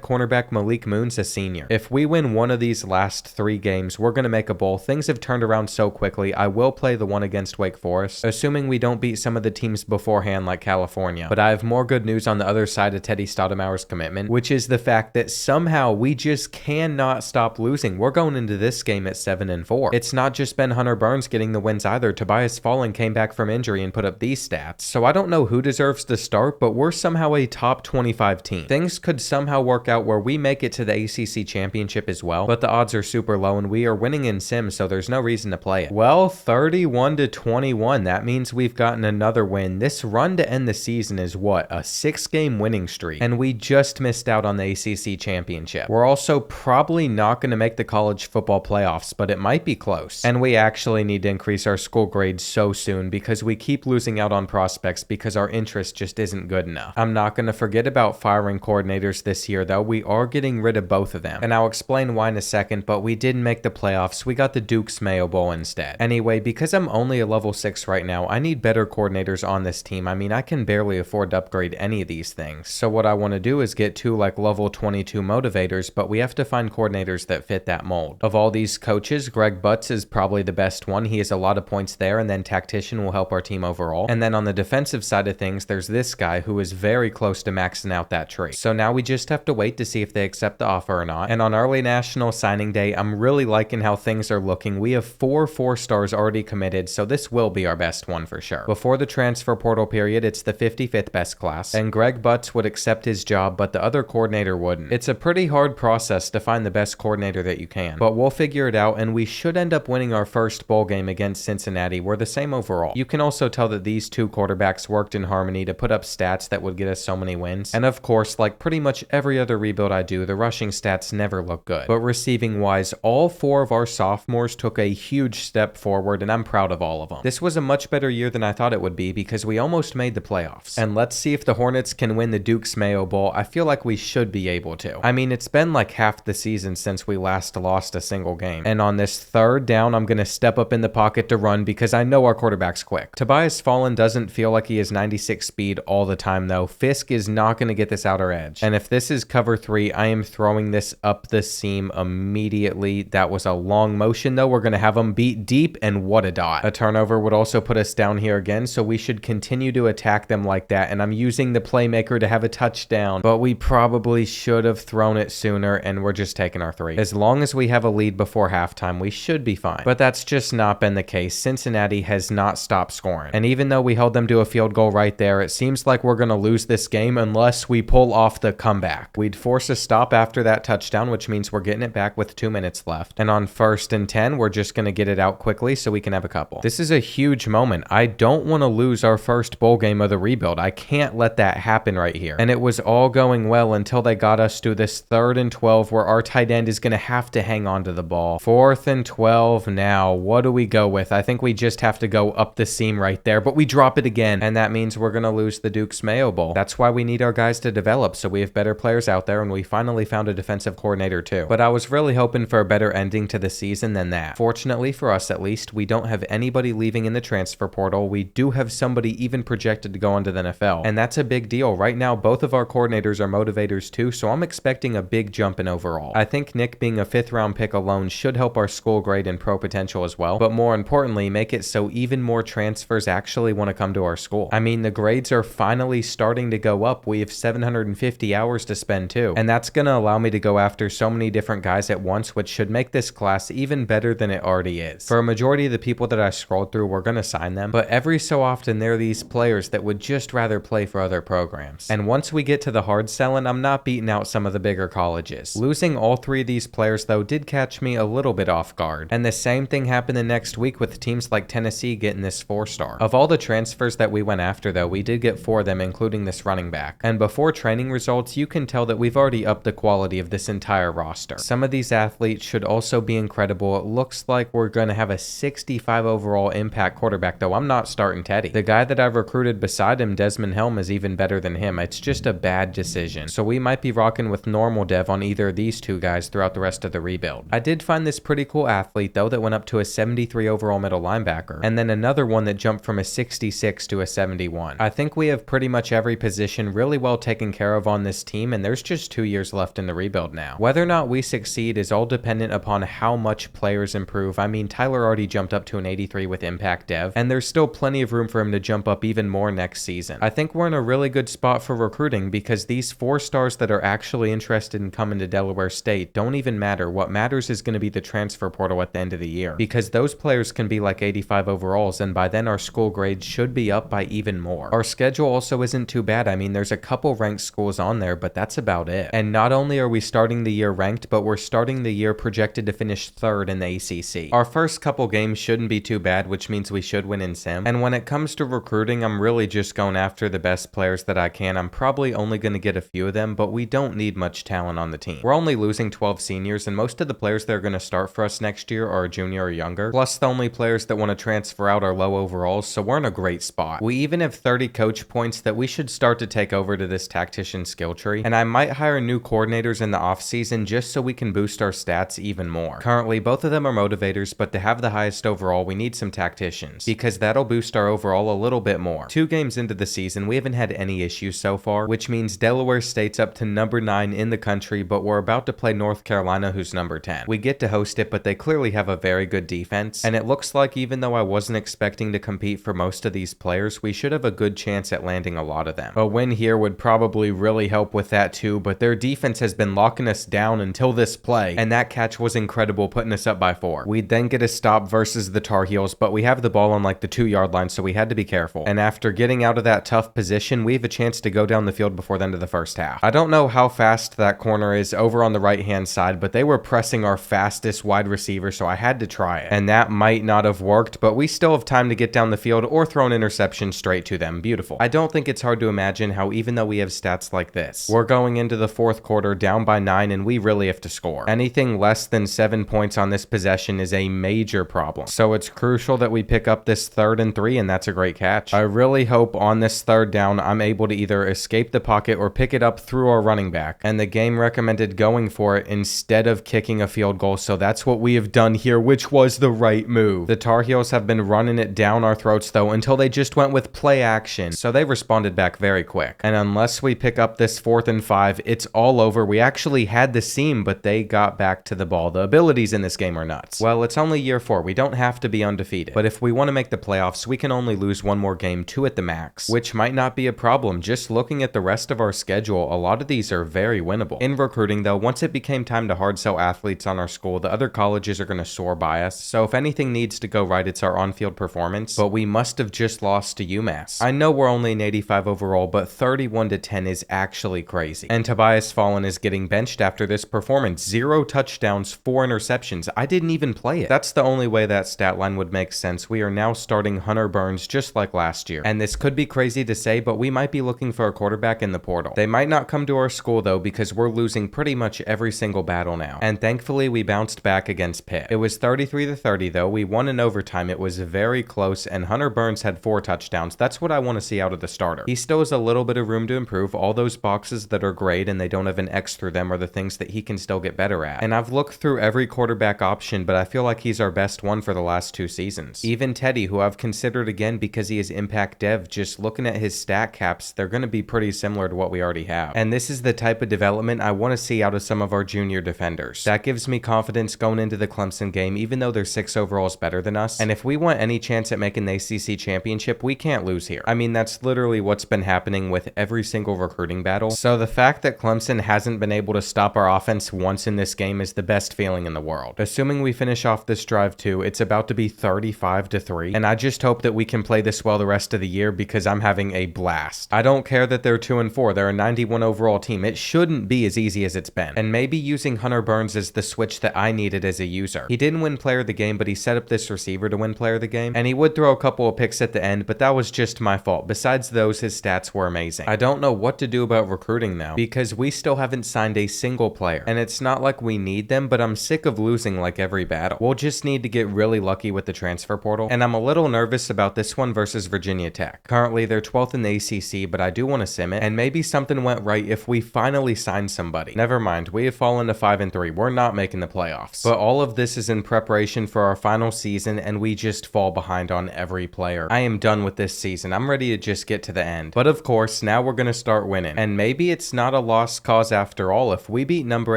cornerback Malik Moon's a senior. If we win one of these last 3 games, we're going to make a bowl. Things have turned around so quickly. I will play the one against Wake Forest, assuming we don't beat some of the teams beforehand like California. But I have more good news on the other side of Teddy Stoudemire's commitment, which is the fact that somehow we just cannot stop losing. We're going into this game at 7-4. It's not just been Hunter Burns getting the wins either. Tobias Fallen came back from injury and put up these stats. So I don't know who deserves to start, but we're somehow a top 25 team. Things could somehow work out where we make it to the ACC championship as well, but the odds are super low and we are winning in sim, so there's no reason to play it. Well, 31-21. That means we've gotten another win. This run to end the season is what? A 6-game winning streak, and we just missed out on the ACC championship. We're also probably not going to make the college football playoffs, but it might be close. And we actually need to increase our school grades so soon because we keep losing out on prospects because our interest just isn't good enough. I'm not going to forget about firing coordinators this year though. We are getting rid of both of them, and I'll explain why in a second, but we didn't make the playoffs. We got the Duke's Mayo Bowl instead. Anyway, because I'm only a level 6 right now, I need better coordinators on this team. I mean, I can barely afford to upgrade any of these things. So what I want to do is get 2 like level 22 motivators, but we have to find coordinators that fit that mold. Of all these coaches, Greg Butts is probably the best one. He has a lot of points there, and then tactician will help our team overall. And then on the defensive side of things, there's this guy who is very close to maxing out that tree. So now we just have to wait to see if they accept the offer or not. And on early national signing day, I'm really liking how things are looking. We have 4 4-stars already committed, so this will be our best one for sure. Before the transfer portal period, it's the 55th best class, and Greg Butts would accept his job, but the other coordinator wouldn't. It's a pretty hard process to find the best coordinator that you can, but we'll figure it out, and we should end up winning our first bowl game against Cincinnati. We're the same overall. You can also tell that these 2 quarterbacks worked in harmony to put up stats that would get us so many wins. And of course, like pretty much every other rebuild I do, the rushing stats never look good. But receiving wise, all 4 of our sophomores took a huge step forward, and I'm proud of all of them. This was a much better year than I thought it would be because we almost made the playoffs. And let's see if the Hornets can win the Duke's Mayo Bowl. I feel like we should be able to. I mean, it's been like half the season since we last lost a single game. And on this 3rd down, I'm going to step up in the pocket to run because I know our quarterback's quick. Tobias Fallen doesn't feel like he has 96 speed all the time though. Fisk is not going to get this outer edge. And if this is cover 3, I am throwing this up the seam immediately. That was a long motion though. We're going to have him beat deep, and what a dot. A turnover would also put us down here again, so we should continue to attack them like that. And I'm using the playmaker to have a touchdown, but we probably should have thrown it sooner, and we're just taking our 3. As long as we have a lead before halftime, we should be fine. But that's just not been the case. Cincinnati has not stopped scoring. And even though we held them to a field goal right there, it seems like we're going to lose this game unless we pull off the comeback. We'd force a stop after that touchdown, which means we're getting it back with 2 minutes left. And on 1st and 10, we're just going to get it out quickly so we can have a couple. This is a huge moment. I don't want to lose our first bowl game of the rebuild. I can't let that happen right here. And it was all going well until they got us to this 3rd and 12 where our tight end is going to have to hang on to the ball. 4th and 12 now. What do we go with? I think we just have to go up the seam right there, but we drop it again. And that means we're going to lose the Duke's Mayo Bowl. That's why we need our guys to develop, so we have better players out there, and we finally found a defensive coordinator too. But I was really hoping for a better ending to the season than that. Fortunately for us at least, we don't have anybody leaving in the transfer portal. We do have somebody even projected to go into the NFL, and that's a big deal. Right now, both of our coordinators are motivators too, so I'm expecting a big jump in overall. I think Nick being a 5th round pick alone should help our school grade and pro potential as well, but more importantly, make it so even more transfers actually want to come to our school. I mean, the grades are finally starting to go up. We have 750 hours to spend too, and that's going to allow me to go after so many different guys at once, which should make this class even better than it already is. For a majority of the people that I scrolled through, we're going to sign them, but every so often there are these players that would just rather play for other programs. And once we get to the hard selling, I'm not beating out some of the bigger colleges. Losing all 3 of these players though did catch me a little bit off guard, and the same thing happened the next week with teams like Tennessee getting this 4-star. Of all the transfers that we went after though, we did get 4 of them, including this running back. And before training results, you can tell that we've already upped the quality of this entire roster. Some of these athletes athlete should also be incredible. It looks like we're going to have a 65 overall impact quarterback, though I'm not starting Teddy. The guy that I've recruited beside him, Desmond Helm, is even better than him. It's just a bad decision. So we might be rocking with normal dev on either of these two guys throughout the rest of the rebuild. I did find this pretty cool athlete, though, that went up to a 73 overall middle linebacker, and then another one that jumped from a 66 to a 71. I think we have pretty much every position really well taken care of on this team, and there's just 2 years left in the rebuild now. Whether or not we succeed is all dependent upon how much players improve. I mean, Tyler already jumped up to an 83 with impact dev, and there's still plenty of room for him to jump up even more next season. I think we're in a really good spot for recruiting because these 4 stars that are actually interested in coming to Delaware State don't even matter. What matters is going to be the transfer portal at the end of the year, because those players can be like 85 overalls, and by then our school grades should be up by even more. Our schedule also isn't too bad. I mean, there's a couple ranked schools on there, but that's about it. And not only are we starting the year ranked, but we're starting the year projected to finish 3rd in the ACC. Our first couple games shouldn't be too bad, which means we should win in sim. And when it comes to recruiting, I'm really just going after the best players that I can. I'm probably only going to get a few of them, but we don't need much talent on the team. We're only losing 12 seniors, and most of the players that are going to start for us next year are a junior or younger. Plus, the only players that want to transfer out are low overalls, so we're in a great spot. We even have 30 coach points that we should start to take over to this tactician skill tree, and I might hire new coordinators in the offseason just so we can boost our stats even more. Currently, both of them are motivators, but to have the highest overall, we need some tacticians, because that'll boost our overall a little bit more. 2 games into the season, we haven't had any issues so far, which means Delaware State's up to number 9 in the country, but we're about to play North Carolina, who's number 10. We get to host it, but they clearly have a very good defense, and it looks like even though I wasn't expecting to compete for most of these players, we should have a good chance at landing a lot of them. A win here would probably really help with that too, but their defense has been locking us down until this play, and that catch was incredible, putting us up by 4. We'd then get a stop versus the Tar Heels, but we have the ball on like the 2-yard line, so we had to be careful. And after getting out of that tough position, we have a chance to go down the field before the end of the first half. I don't know how fast that corner is over on the right-hand side, but they were pressing our fastest wide receiver, so I had to try it. And that might not have worked, but we still have time to get down the field or throw an interception straight to them. Beautiful. I don't think it's hard to imagine how even though we have stats like this, we're going into the 4th quarter down by 9 and we really have to score. Anything less than 7 points on this possession is a major problem. So it's crucial that we pick up this 3rd and 3, and that's a great catch. I really hope on this 3rd down I'm able to either escape the pocket or pick it up through our running back. And the game recommended going for it instead of kicking a field goal, so that's what we have done here, which was the right move. The Tar Heels have been running it down our throats though until they just went with play action, so they responded back very quick. And unless we pick up this 4th and 5, it's all over. We actually had the seam, but they got back to the ball. The abilities in this game are nuts. Well, it's only year 4. We don't have to be undefeated, but if we want to make the playoffs, we can only lose 1 more game, 2 at the max, which might not be a problem. Just looking at the rest of our schedule, a lot of these are very winnable. In recruiting though, once it became time to hard sell athletes on our school, the other colleges are going to soar by us, so if anything needs to go right, it's our on-field performance, but we must have just lost to UMass. I know we're only an 85 overall, but 31-10 is actually crazy. And Tobias Fallen is getting benched after this performance. 0 touchdowns, 4 interceptions. I didn't even play it. That's the only way that stat line would make sense. We are now starting Hunter Burns just like last year. And this could be crazy to say, but we might be looking for a quarterback in the portal. They might not come to our school though, because we're losing pretty much every single battle now. And thankfully we bounced back against Pitt. It was 33-30 though. We won in overtime. It was very close, and Hunter Burns had 4 touchdowns. That's what I want to see out of the starter. He still has a little bit of room to improve. All those boxes that are great and they don't have an X through them are the things that he can still get better at. And I've looked through every quarterback option, but I feel like he's our best one for the last 2 seasons. Even Teddy, who I've considered again because he is impact dev, just looking at his stat caps, they're going to be pretty similar to what we already have. And this is the type of development I want to see out of some of our junior defenders. That gives me confidence going into the Clemson game, even though they're 6 overalls better than us. And if we want any chance at making the ACC championship, we can't lose here. I mean, that's literally what's been happening with every single recruiting battle. So the fact that Clemson hasn't been able to stop our offense once in this game is the best feeling in the world. Assuming we finish off this drive too, it's about to be 35-3, and I just hope that we can play this well the rest of the year because I'm having a blast. I don't care that they're 2-4. They're a 91 overall team. It shouldn't be as easy as it's been. And maybe using Hunter Burns is the switch that I needed as a user. He didn't win player of the game, but he set up this receiver to win player of the game, and he would throw a couple of picks at the end, but that was just my fault. Besides those, his stats were amazing. I don't know what to do about recruiting now because we still haven't signed a single player, and it's not like we we need them, but I'm sick of losing like every battle. We'll just need to get really lucky with the transfer portal, and I'm a little nervous about this one versus Virginia Tech. Currently, they're 12th in the ACC, but I do want to sim it, and maybe something went right if we finally signed somebody. Never mind, we have fallen to 5-3. We're not making the playoffs. But all of this is in preparation for our final season, and we just fall behind on every player. I am done with this season. I'm ready to just get to the end. But of course, now we're going to start winning. And maybe it's not a lost cause after all. If we beat number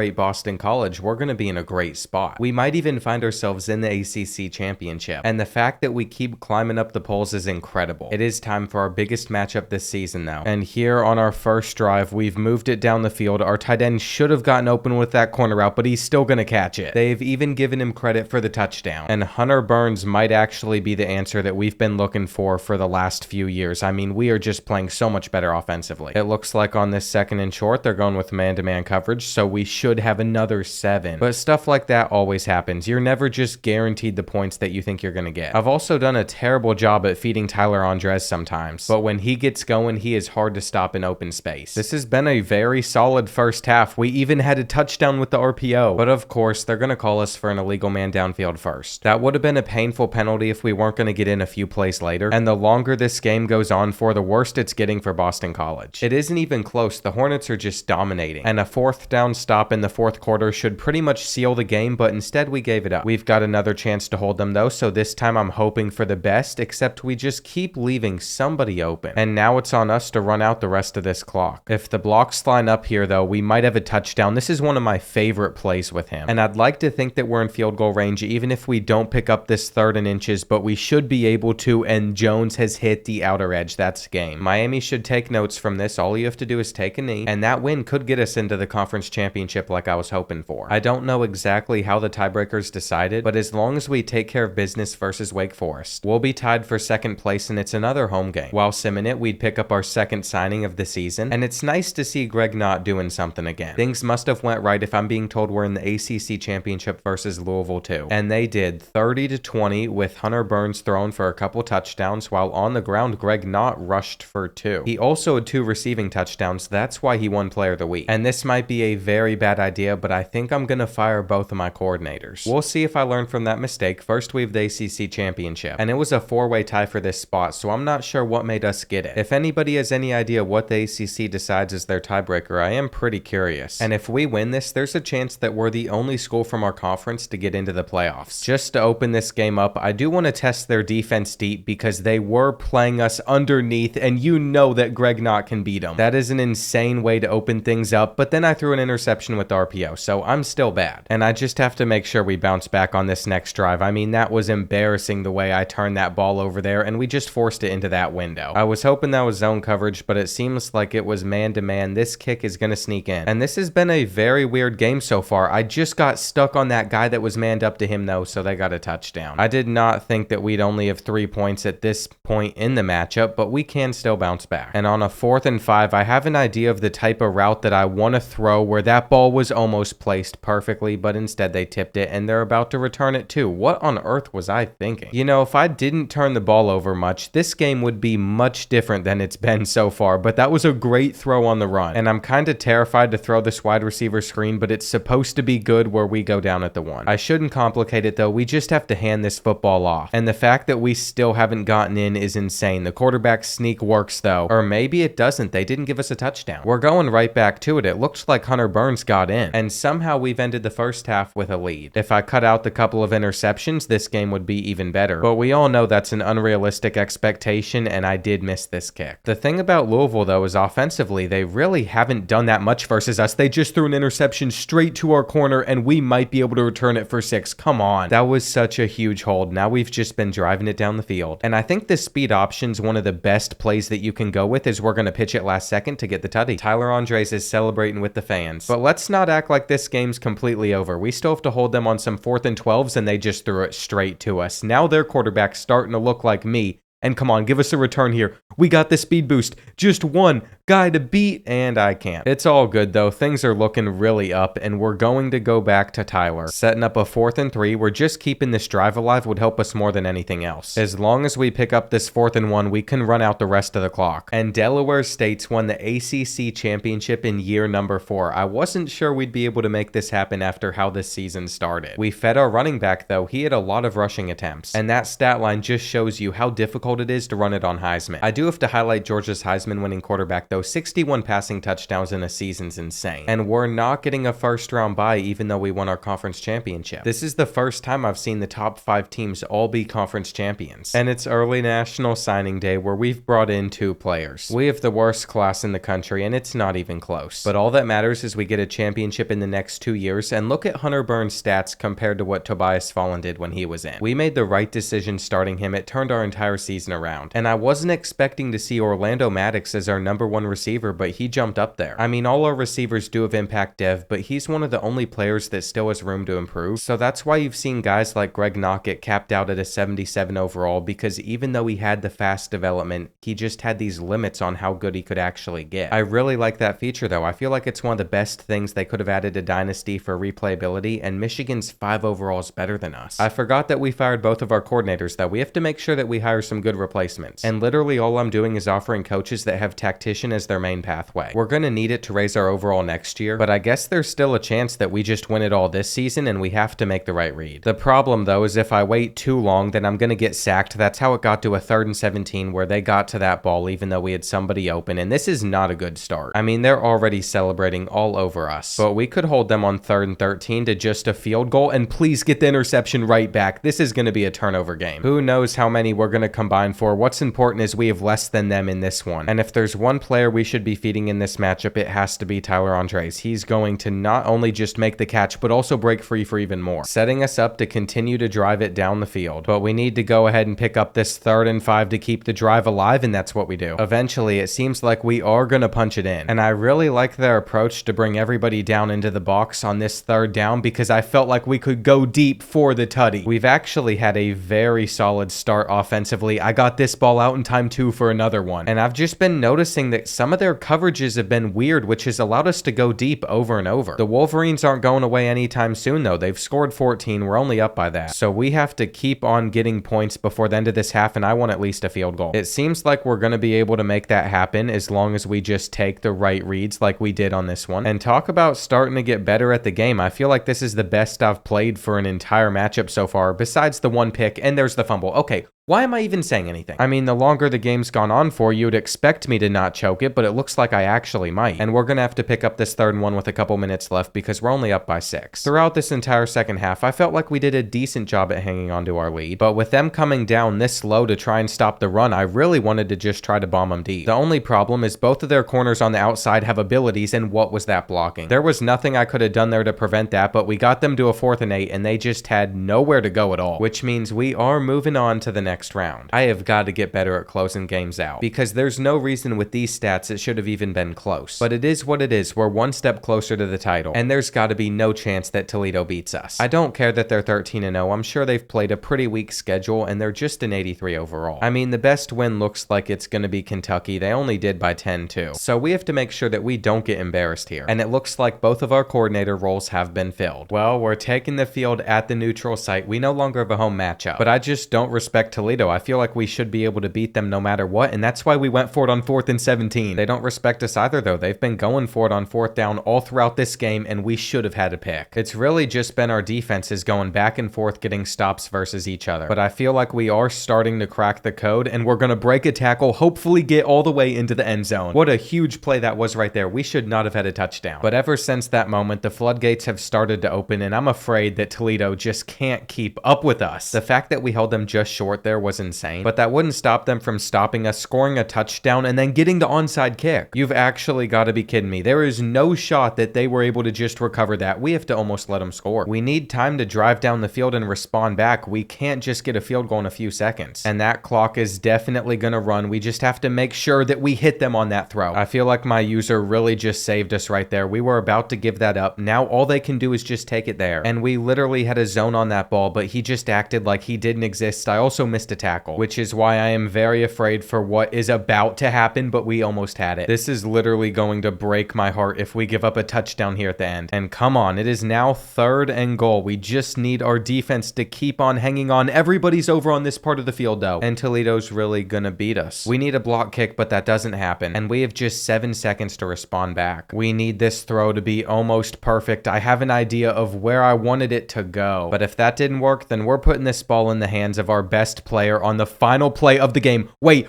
8 Boston College, we're going to be in a great spot. We might even find ourselves in the ACC championship. And the fact that we keep climbing up the polls is incredible. It is time for our biggest matchup this season though. And here on our first drive, we've moved it down the field. Our tight end should have gotten open with that corner route, but he's still going to catch it. They've even given him credit for the touchdown. And Hunter Burns might actually be the answer that we've been looking for the last few years. I mean, we are just playing so much better offensively. It looks like on this second and short, they're going with man-to-man coverage, so we should have another 7. But stuff like that always happens. You're never just guaranteed the points that you think you're going to get. I've also done a terrible job at feeding Tyler Andres sometimes, but when he gets going, he is hard to stop in open space. This has been a very solid first half. We even had a touchdown with the RPO, but of course, they're going to call us for an illegal man downfield first. That would have been a painful penalty if we weren't going to get in a few plays later, and the longer this game goes on for, the worse it's getting for Boston College. It isn't even close. The Hornets are just dominating, and a 4th down stop in the 4th quarter should pretty much seal the game, but instead we gave it up. We've got another chance to hold them though, so this time I'm hoping for the best, except we just keep leaving somebody open. And now it's on us to run out the rest of this clock. If the blocks line up here though, we might have a touchdown. This is one of my favorite plays with him, and I'd like to think that we're in field goal range even if we don't pick up this 3rd and inches, but we should be able to, and Jones has hit the outer edge. That's game. Miami should take notes from this. All you have to do is take a knee, and that win could get us into the conference championship like I was hoping for. I don't know exactly how the tiebreakers decided, but as long as we take care of business versus Wake Forest, we'll be tied for 2nd place, and it's another home game. While simming it, we'd pick up our 2nd signing of the season, and it's nice to see Greg Knott doing something again. Things must have went right if I'm being told we're in the ACC championship versus Louisville too. And they did, 30-20 with Hunter Burns thrown for a couple touchdowns, while on the ground Greg Knott rushed for 2. He also had 2 receiving touchdowns. That's why he won Player of the Week. And this might be a very bad idea, but I think I'm gonna fire both of my coordinators. We'll see if I learn from that mistake. First, we have the ACC championship, and it was a 4-way tie for this spot, so I'm not sure what made us get it. If anybody has any idea what the ACC decides is their tiebreaker, I am pretty curious. And if we win this, there's a chance that we're the only school from our conference to get into the playoffs. Just to open this game up, I do want to test their defense deep because they were playing us underneath, and you know that Greg Knott can beat them. That is an insane way to open things up, but then I threw an interception with the RPO, so I'm still bad. And I just have to make sure we bounce back on this next drive. I mean, that was embarrassing the way I turned that ball over there, and we just forced it into that window. I was hoping that was zone coverage, but it seems like it was man-to-man. This kick is going to sneak in. And this has been a very weird game so far. I just got stuck on that guy that was manned up to him though, so they got a touchdown. I did not think that we'd only have 3 points at this point in the matchup, but we can still bounce back. And on a 4th and 5, I have an idea of the type of route that I want to throw where that ball was almost placed perfectly, but instead they tipped it and they're about to return it too. What on earth was I thinking? You know, if I didn't turn the ball over much, this game would be much different than it's been so far, but that was a great throw on the run. And I'm kind of terrified to throw this wide receiver screen, but it's supposed to be good where we go down at the 1. I shouldn't complicate it though. We just have to hand this football off. And the fact that we still haven't gotten in is insane. The quarterback sneak works though, or maybe it doesn't. They didn't give us a touchdown. We're going right back to it. It looked like Hunter Burns got in, and somehow we've ended the first half with a lead. If I cut out the couple of interceptions, this game would be even better, but we all know that's an unrealistic expectation, and I did miss this kick. The thing about Louisville though is offensively, they really haven't done that much versus us. They just threw an interception straight to our corner, and we might be able to return it for 6. Come on. That was such a huge hold. Now we've just been driving it down the field. And I think the speed option's one of the best plays that you can go with, is we're going to pitch it last second to get the tutty. Tyler Andres is celebrating with the fans. But let's not act like this game's completely over. We still have to hold them on some 4th and 12s, and they just threw it straight to us. Now their quarterback's starting to look like me. And come on, give us a return here. We got the speed boost. Just one guy to beat, and I can't. It's all good though. Things are looking really up, and we're going to go back to Tyler. Setting up a 4th and 3. We're just keeping this drive alive would help us more than anything else. As long as we pick up this 4th and 1, we can run out the rest of the clock. And Delaware State's won the ACC championship in year number 4. I wasn't sure we'd be able to make this happen after how this season started. We fed our running back though. He had a lot of rushing attempts, and that stat line just shows you how difficult it is to run it on Heisman. I do have to highlight Georgia's Heisman winning quarterback though. 61 passing touchdowns in a season's insane. And we're not getting a first round bye even though we won our conference championship. This is the first time I've seen the top 5 teams all be conference champions. And it's early National Signing Day where we've brought in 2 players. We have the worst class in the country, and it's not even close. But all that matters is we get a championship in the next 2 years, and look at Hunter Burns' stats compared to what Tobias Fallen did when he was in. We made the right decision starting him. It turned our entire season around. And I wasn't expecting to see Orlando Maddox as our number 1 receiver, but he jumped up there. I mean, all our receivers do have impact dev, but he's one of the only players that still has room to improve. So that's why you've seen guys like Greg Knock get capped out at a 77 overall, because even though he had the fast development, he just had these limits on how good he could actually get. I really like that feature though. I feel like it's one of the best things they could have added to Dynasty for replayability, and Michigan's 5 overall is better than us. I forgot that we fired both of our coordinators though. We have to make sure that we hire some good replacements. And literally all I'm doing is offering coaches that have tactician as their main pathway. We're gonna need it to raise our overall next year, but I guess there's still a chance that we just win it all this season, and we have to make the right read. The problem though is if I wait too long, then I'm gonna get sacked. That's how it got to a 3rd and 17 where they got to that ball even though we had somebody open, and this is not a good start. I mean, they're already celebrating all over us, but we could hold them on 3rd and 13 to just a field goal, and please get the interception right back. This is gonna be a turnover game. Who knows how many we're gonna combine for. What's important is we have less than them in this one, and if there's one player we should be feeding in this matchup, it has to be Tyler Andres. He's going to not only just make the catch, but also break free for even more, setting us up to continue to drive it down the field. But we need to go ahead and pick up this 3rd and 5 to keep the drive alive, and that's what we do. Eventually, it seems like we are gonna punch it in, and I really like their approach to bring everybody down into the box on this 3rd down, because I felt like we could go deep for the tutty. We've actually had a very solid start offensively. I got this ball out in time too for another one, and I've just been noticing that some of their coverages have been weird, which has allowed us to go deep over and over. The Wolverines aren't going away anytime soon though. They've scored 14. We're only up by that, so we have to keep on getting points before the end of this half, and I want at least a field goal. It seems like we're going to be able to make that happen as long as we just take the right reads like we did on this one. And talk about starting to get better at the game. I feel like this is the best I've played for an entire matchup so far, besides the 1 pick, and there's the fumble. Okay, why am I even saying anything? I mean, the longer the game's gone on for, you'd expect me to not choke it, but it looks like I actually might. And we're gonna have to pick up this 3rd and 1 with a couple minutes left because we're only up by 6. Throughout this entire second half, I felt like we did a decent job at hanging on to our lead, but with them coming down this low to try and stop the run, I really wanted to just try to bomb them deep. The only problem is both of their corners on the outside have abilities, and what was that blocking? There was nothing I could have done there to prevent that, but we got them to a 4th and 8, and they just had nowhere to go at all, which means we are moving on to the next round. I have got to get better at closing games out, because there's no reason with these stats it should have even been close. But it is what it is. We're 1 step closer to the title, and there's got to be no chance that Toledo beats us. I don't care that they're 13-0. I'm sure they've played a pretty weak schedule, and they're just an 83 overall. I mean, the best win looks like it's going to be Kentucky. They only did by 10 too. So we have to make sure that we don't get embarrassed here. And it looks like both of our coordinator roles have been filled. Well, we're taking the field at the neutral site. We no longer have a home matchup, but I just don't respect Toledo. I feel like we should be able to beat them no matter what, and that's why we went for it on 4th and 17. They don't respect us either though. They've been going for it on 4th down all throughout this game, and we should have had a pick. It's really just been our defenses going back and forth getting stops versus each other, but I feel like we are starting to crack the code, and we're gonna break a tackle, hopefully get all the way into the end zone. What a huge play that was right there. We should not have had a touchdown, but ever since that moment the floodgates have started to open, and I'm afraid that Toledo just can't keep up with us. The fact that we held them just short there was insane, but that wouldn't stop them from stopping us, scoring a touchdown, and then getting the onside kick. You've actually got to be kidding me. There is no shot that they were able to just recover that. We have to almost let them score. We need time to drive down the field and respond back. We can't just get a field goal in a few seconds, and that clock is definitely going to run. We just have to make sure that we hit them on that throw. I feel like my user really just saved us right there. We were about to give that up. Now all they can do is just take it there, and we literally had a zone on that ball, but he just acted like he didn't exist. I also missed missed a tackle, which is why I am very afraid for what is about to happen, but we almost had it. This is literally going to break my heart if we give up a touchdown here at the end. And come on, it is now 3rd and goal. We just need our defense to keep on hanging on. Everybody's over on this part of the field though, and Toledo's really gonna beat us. We need a block kick, but that doesn't happen, and we have just 7 seconds to respond back. We need this throw to be almost perfect. I have an idea of where I wanted it to go, but if that didn't work, then we're putting this ball in the hands of our best player on the final play of the game. Wait,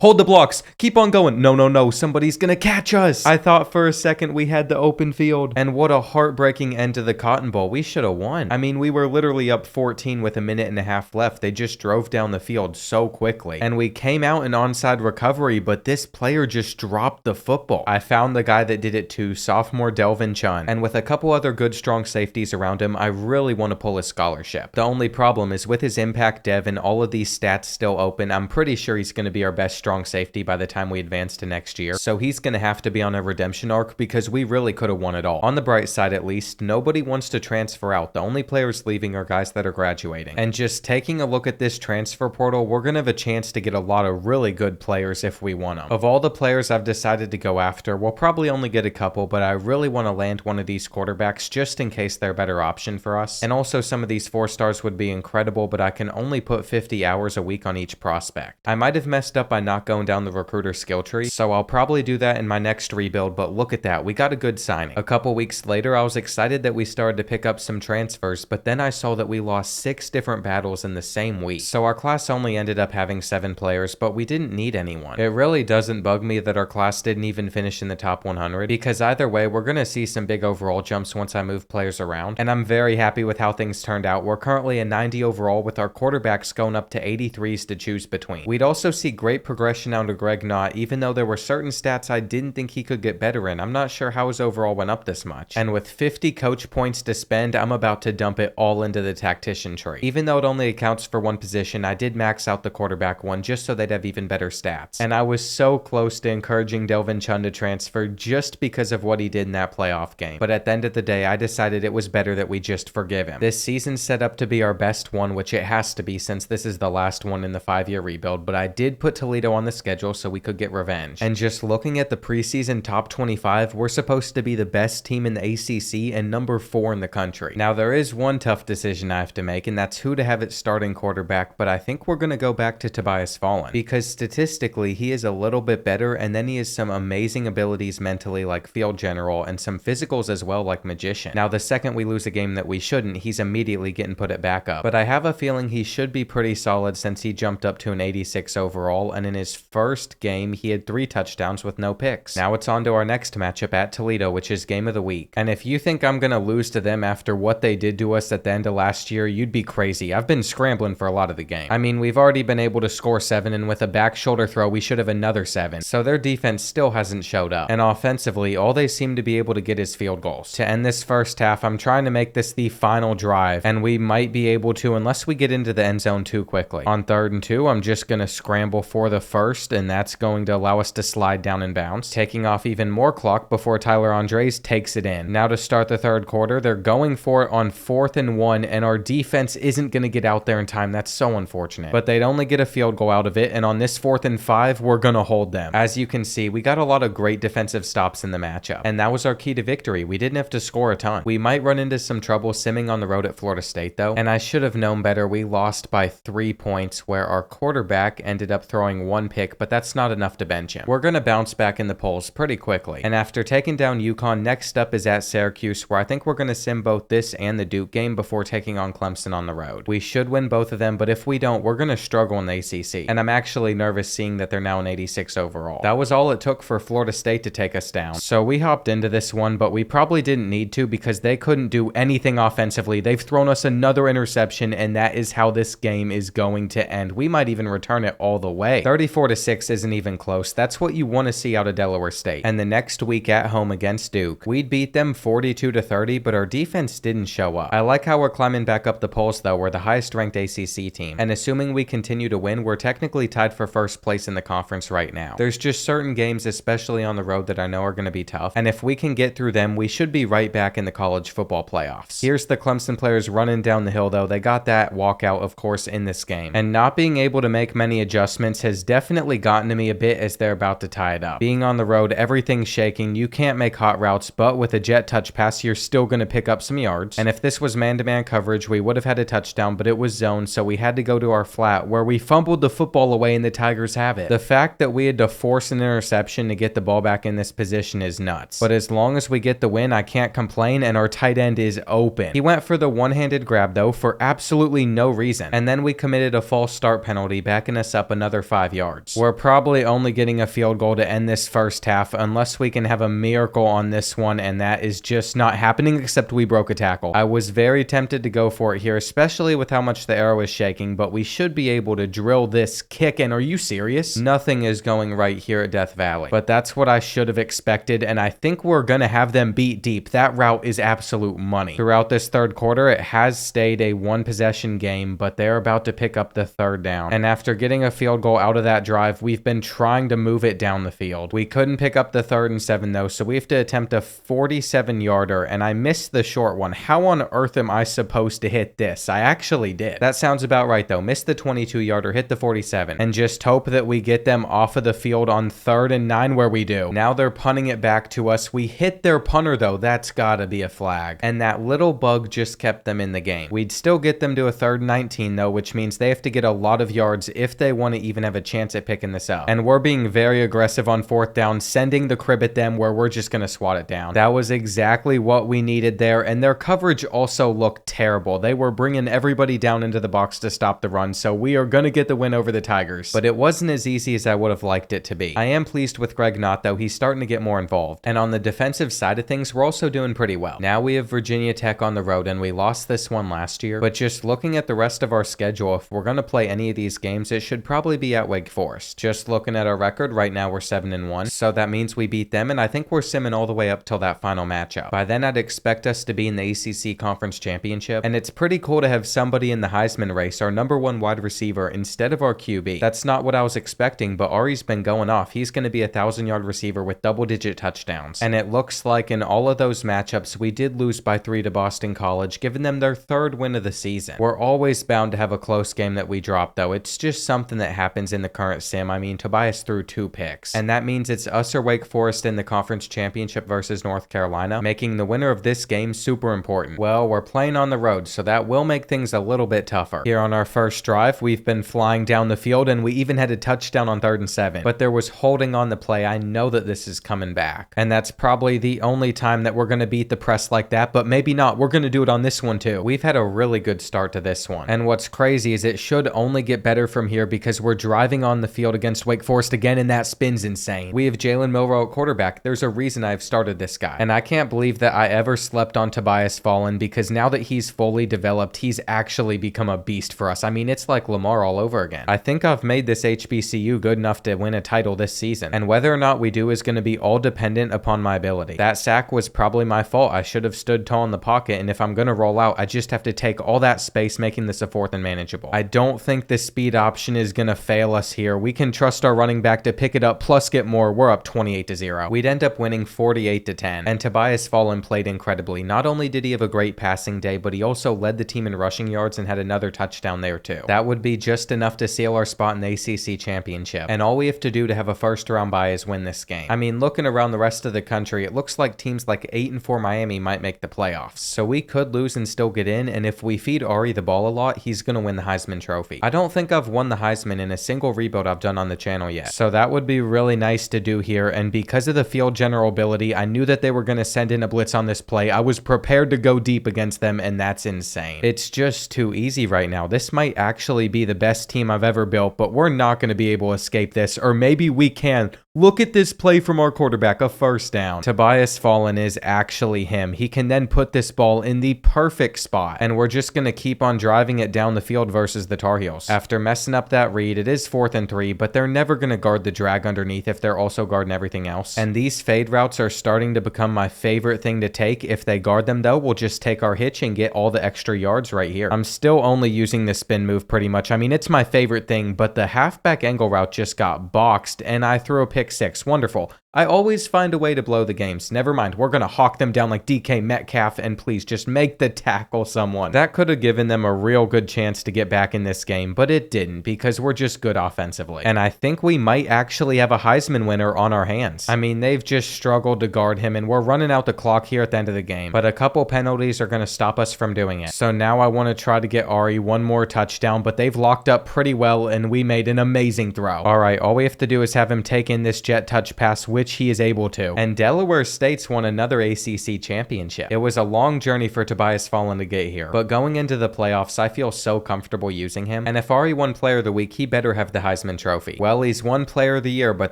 hold the blocks. Keep on going. No, somebody's gonna catch us. I thought for a second we had the open field, and what a heartbreaking end to the Cotton Bowl. We should have won. I mean, we were literally up 14 with a minute and a half left. They just drove down the field so quickly, and we came out in onside recovery, but this player just dropped the football. I found the guy that did it too, sophomore Delvin Chun, and with a couple other good strong safeties around him, I really want to pull his scholarship. The only problem is with his impact dev and all of these stats still open, I'm pretty sure he's going to be our best strong safety by the time we advance to next year, so he's going to have to be on a redemption arc because we really could have won it all. On the bright side at least, nobody wants to transfer out. The only players leaving are guys that are graduating. And just taking a look at this transfer portal, we're going to have a chance to get a lot of really good players if we want them. Of all the players I've decided to go after, we'll probably only get a couple, but I really want to land one of these quarterbacks just in case they're a better option for us. And also some of these 4-stars would be incredible, but I can only put 50 hours a week on each prospect. I might have messed up by not going down the recruiter skill tree, so I'll probably do that in my next rebuild, but look at that, we got a good signing. A couple weeks later, I was excited that we started to pick up some transfers, but then I saw that we lost 6 different battles in the same week. So our class only ended up having 7 players, but we didn't need anyone. It really doesn't bug me that our class didn't even finish in the top 100, because either way, we're gonna see some big overall jumps once I move players around, and I'm very happy with how things turned out. We're currently a 90 overall with our quarterbacks going up to 83s to choose between. We'd also see great progression under Greg Knott, even though there were certain stats I didn't think he could get better in. I'm not sure how his overall went up this much. And with 50 coach points to spend, I'm about to dump it all into the tactician tree. Even though it only accounts for one position, I did max out the quarterback one just so they'd have even better stats. And I was so close to encouraging Delvin Chun to transfer just because of what he did in that playoff game. But at the end of the day, I decided it was better that we just forgive him. This season's set up to be our best one, which it has to be since this is the last one in the 5-year rebuild, but I did put Toledo on the schedule so we could get revenge. And just looking at the preseason top 25, we're supposed to be the best team in the ACC and number 4 in the country. Now there is one tough decision I have to make, and that's who to have at starting quarterback, but I think we're going to go back to Tobias Fallen, because statistically he is a little bit better, and then he has some amazing abilities mentally like field general, and some physicals as well like magician. Now the second we lose a game that we shouldn't, he's immediately getting put at backup, but I have a feeling he should be pretty solid since he jumped up to an 86 overall, and in his first game he had 3 touchdowns with no picks. Now it's on to our next matchup at Toledo, which is game of the week, and if you think I'm gonna lose to them after what they did to us at the end of last year, you'd be crazy. I've been scrambling for a lot of the game. I mean, we've already been able to score 7, and with a back shoulder throw we should have another 7, so their defense still hasn't showed up, and offensively all they seem to be able to get is field goals. To end this first half, I'm trying to make this the final drive, and we might be able to unless we get into the end zone too quickly. On 3rd and 2, I'm just gonna scramble for the first, and that's going to allow us to slide down and bounce, taking off even more clock before Tyler Andres takes it in. Now to start the 3rd quarter, they're going for it on 4th and 1, and our defense isn't going to get out there in time. That's so unfortunate. But they'd only get a field goal out of it, and on this 4th and 5, we're going to hold them. As you can see, we got a lot of great defensive stops in the matchup, and that was our key to victory. We didn't have to score a ton. We might run into some trouble simming on the road at Florida State though, and I should have known better. We lost by 3 points where our quarterback ended up throwing 1 pick, but that's not enough to bench him. We're going to bounce back in the polls pretty quickly, and after taking down UConn, next up is at Syracuse, where I think we're going to sim both this and the Duke game before taking on Clemson on the road. We should win both of them, but if we don't, we're going to struggle in the ACC, and I'm actually nervous seeing that they're now an 86 overall. That was all it took for Florida State to take us down, so we hopped into this one, but we probably didn't need to because they couldn't do anything offensively. They've thrown us another interception, and that is how this game is going to end. We might even return it all the way. 34-6 isn't even close. That's what you want to see out of Delaware State. And the next week at home against Duke, we'd beat them 42-30, but our defense didn't show up. I like how we're climbing back up the polls though. We're the highest ranked ACC team, and assuming we continue to win, we're technically tied for first place in the conference right now. There's just certain games, especially on the road, that I know are going to be tough, and if we can get through them, we should be right back in the college football playoffs. Here's the Clemson players running down the hill though. They got that walkout, of course, in this game. game. And not being able to make many adjustments has definitely gotten to me a bit as they're about to tie it up. Being on the road, everything's shaking, you can't make hot routes, but with a jet touch pass, you're still going to pick up some yards. And if this was man-to-man coverage, we would have had a touchdown, but it was zone, so we had to go to our flat, where we fumbled the football away and the Tigers have it. The fact that we had to force an interception to get the ball back in this position is nuts. But as long as we get the win, I can't complain, and our tight end is open. He went for the one-handed grab, though, for absolutely no reason. And then we committed a false start penalty, backing us up another 5 yards. We're probably only getting a field goal to end this first half, unless we can have a miracle on this one, and that is just not happening, except we broke a tackle. I was very tempted to go for it here, especially with how much the arrow is shaking, but we should be able to drill this kick, and are you serious? Nothing is going right here at Death Valley. But that's what I should have expected, and I think we're gonna have them beat deep. That route is absolute money. Throughout this third quarter, it has stayed a one-possession game, but they're about to pick up the third down. And after getting a field goal out of that drive, we've been trying to move it down the field. We couldn't pick up the 3rd and 7 though, so we have to attempt a 47-yarder, and I missed the short one. How on earth am I supposed to hit this? I actually did. That sounds about right though. Missed the 22-yarder, hit the 47, and just hope that we get them off of the field on 3rd and 9 where we do. Now they're punting it back to us. We hit their punter though. That's gotta be a flag. And that little bug just kept them in the game. We'd still get them to a 3rd and 19 though, which means they have to get a lot of yards if they want to even have a chance at picking this up. And we're being very aggressive on 4th down, sending the crib at them where we're just gonna swat it down. That was exactly what we needed there, and their coverage also looked terrible. They were bringing everybody down into the box to stop the run, so we are gonna get the win over the Tigers. But it wasn't as easy as I would have liked it to be. I am pleased with Greg Knott though. He's starting to get more involved. And on the defensive side of things, we're also doing pretty well. Now we have Virginia Tech on the road, and we lost this one last year, but just looking at the rest of our schedule, if we're gonna play any of these games, it should probably be at Wake Forest. Just looking at our record, right now we're 7-1, so that means we beat them, and I think we're simming all the way up till that final matchup. By then, I'd expect us to be in the ACC Conference Championship, and it's pretty cool to have somebody in the Heisman race, our #1 wide receiver, instead of our QB. That's not what I was expecting, but Ari's been going off. He's going to be a 1,000-yard receiver with double-digit touchdowns. And it looks like in all of those matchups, we did lose by 3 to Boston College, giving them their 3rd win of the season. We're always bound to have a close game that we drop, though. It's just something that happens in the current sim. I mean, Tobias threw 2 picks. And that means it's us or Wake Forest in the conference championship versus North Carolina, making the winner of this game super important. Well, we're playing on the road, so that will make things a little bit tougher. Here on our first drive, we've been flying down the field, and we even had a touchdown on 3rd and 7. But there was holding on the play. I know that this is coming back. And that's probably the only time that we're going to beat the press like that, but maybe not. We're going to do it on this one too. We've had a really good start to this one. And what's crazy is it should only get better from here because we're driving on the field against Wake Forest again, and that spin's insane. We have Jalen Milroe at quarterback. There's a reason I've started this guy. And I can't believe that I ever slept on Tobias Fallen, because now that he's fully developed, he's actually become a beast for us. I mean, it's like Lamar all over again. I think I've made this HBCU good enough to win a title this season, and whether or not we do is going to be all dependent upon my ability. That sack was probably my fault. I should have stood tall in the pocket, and if I'm going to roll out, I just have to take all that space, making this a 4th and manageable. I don't think the speed option is going to fail us here. We can trust our running back to pick it up plus get more. We're up 28-0. We'd end up winning 48-10, and Tobias Fallen played incredibly. Not only did he have a great passing day, but he also led the team in rushing yards and had another touchdown there too. That would be just enough to seal our spot in the ACC championship, and all we have to do to have a first round bye is win this game. I mean, looking around the rest of the country, it looks like teams like 8-4 Miami might make the playoffs, so we could lose and still get in, and if we feed Ari the ball a lot, he's gonna win the Heisman Trophy. I don't think I've won the Heisman in a single rebuild I've done on the channel yet, so that would be really nice to do here, and because of the field general ability, I knew that they were gonna send in a blitz on this play. I was prepared to go deep against them, and that's insane. It's just too easy right now. This might actually be the best team I've ever built, but we're not going to be able to escape this, or maybe we can. Look at this play from our quarterback, a first down. Tobias Fallen is actually him. He can then put this ball in the perfect spot, and we're just going to keep on driving it down the field versus the Tar Heels. After messing up that read, it is 4th and 3, but they're never going to guard the drag underneath if they're also guarding everything else. And these fade routes are starting to become my favorite thing to take. If they guard them though, we'll just take our hitch and get all the extra yards right here. I'm still only using the spin move pretty much. I mean, it's my favorite thing, but the halfback angle route just got boxed, and I threw a pick 6. Wonderful. I always find a way to blow the games. Never mind, we're gonna hawk them down like DK Metcalf, and please just make the tackle someone. That could have given them a real good chance to get back in this game, but it didn't because we're just good offensively. And I think we might actually have a Heisman winner on our hands. I mean, they've just struggled to guard him, and we're running out the clock here at the end of the game. But a couple penalties are gonna stop us from doing it. So now I want to try to get Ari one more touchdown, but they've locked up pretty well, and we made an amazing throw. All right, all we have to do is have him take in this jet touch pass, which he is able to. And Delaware State's won another ACC championship. It was a long journey for Tobias Fallen to get here, but going into the playoffs, I feel so comfortable using him. And if Ari won Player of the Week, he better have the Heisman Trophy. Well, he's won Player of the Year, but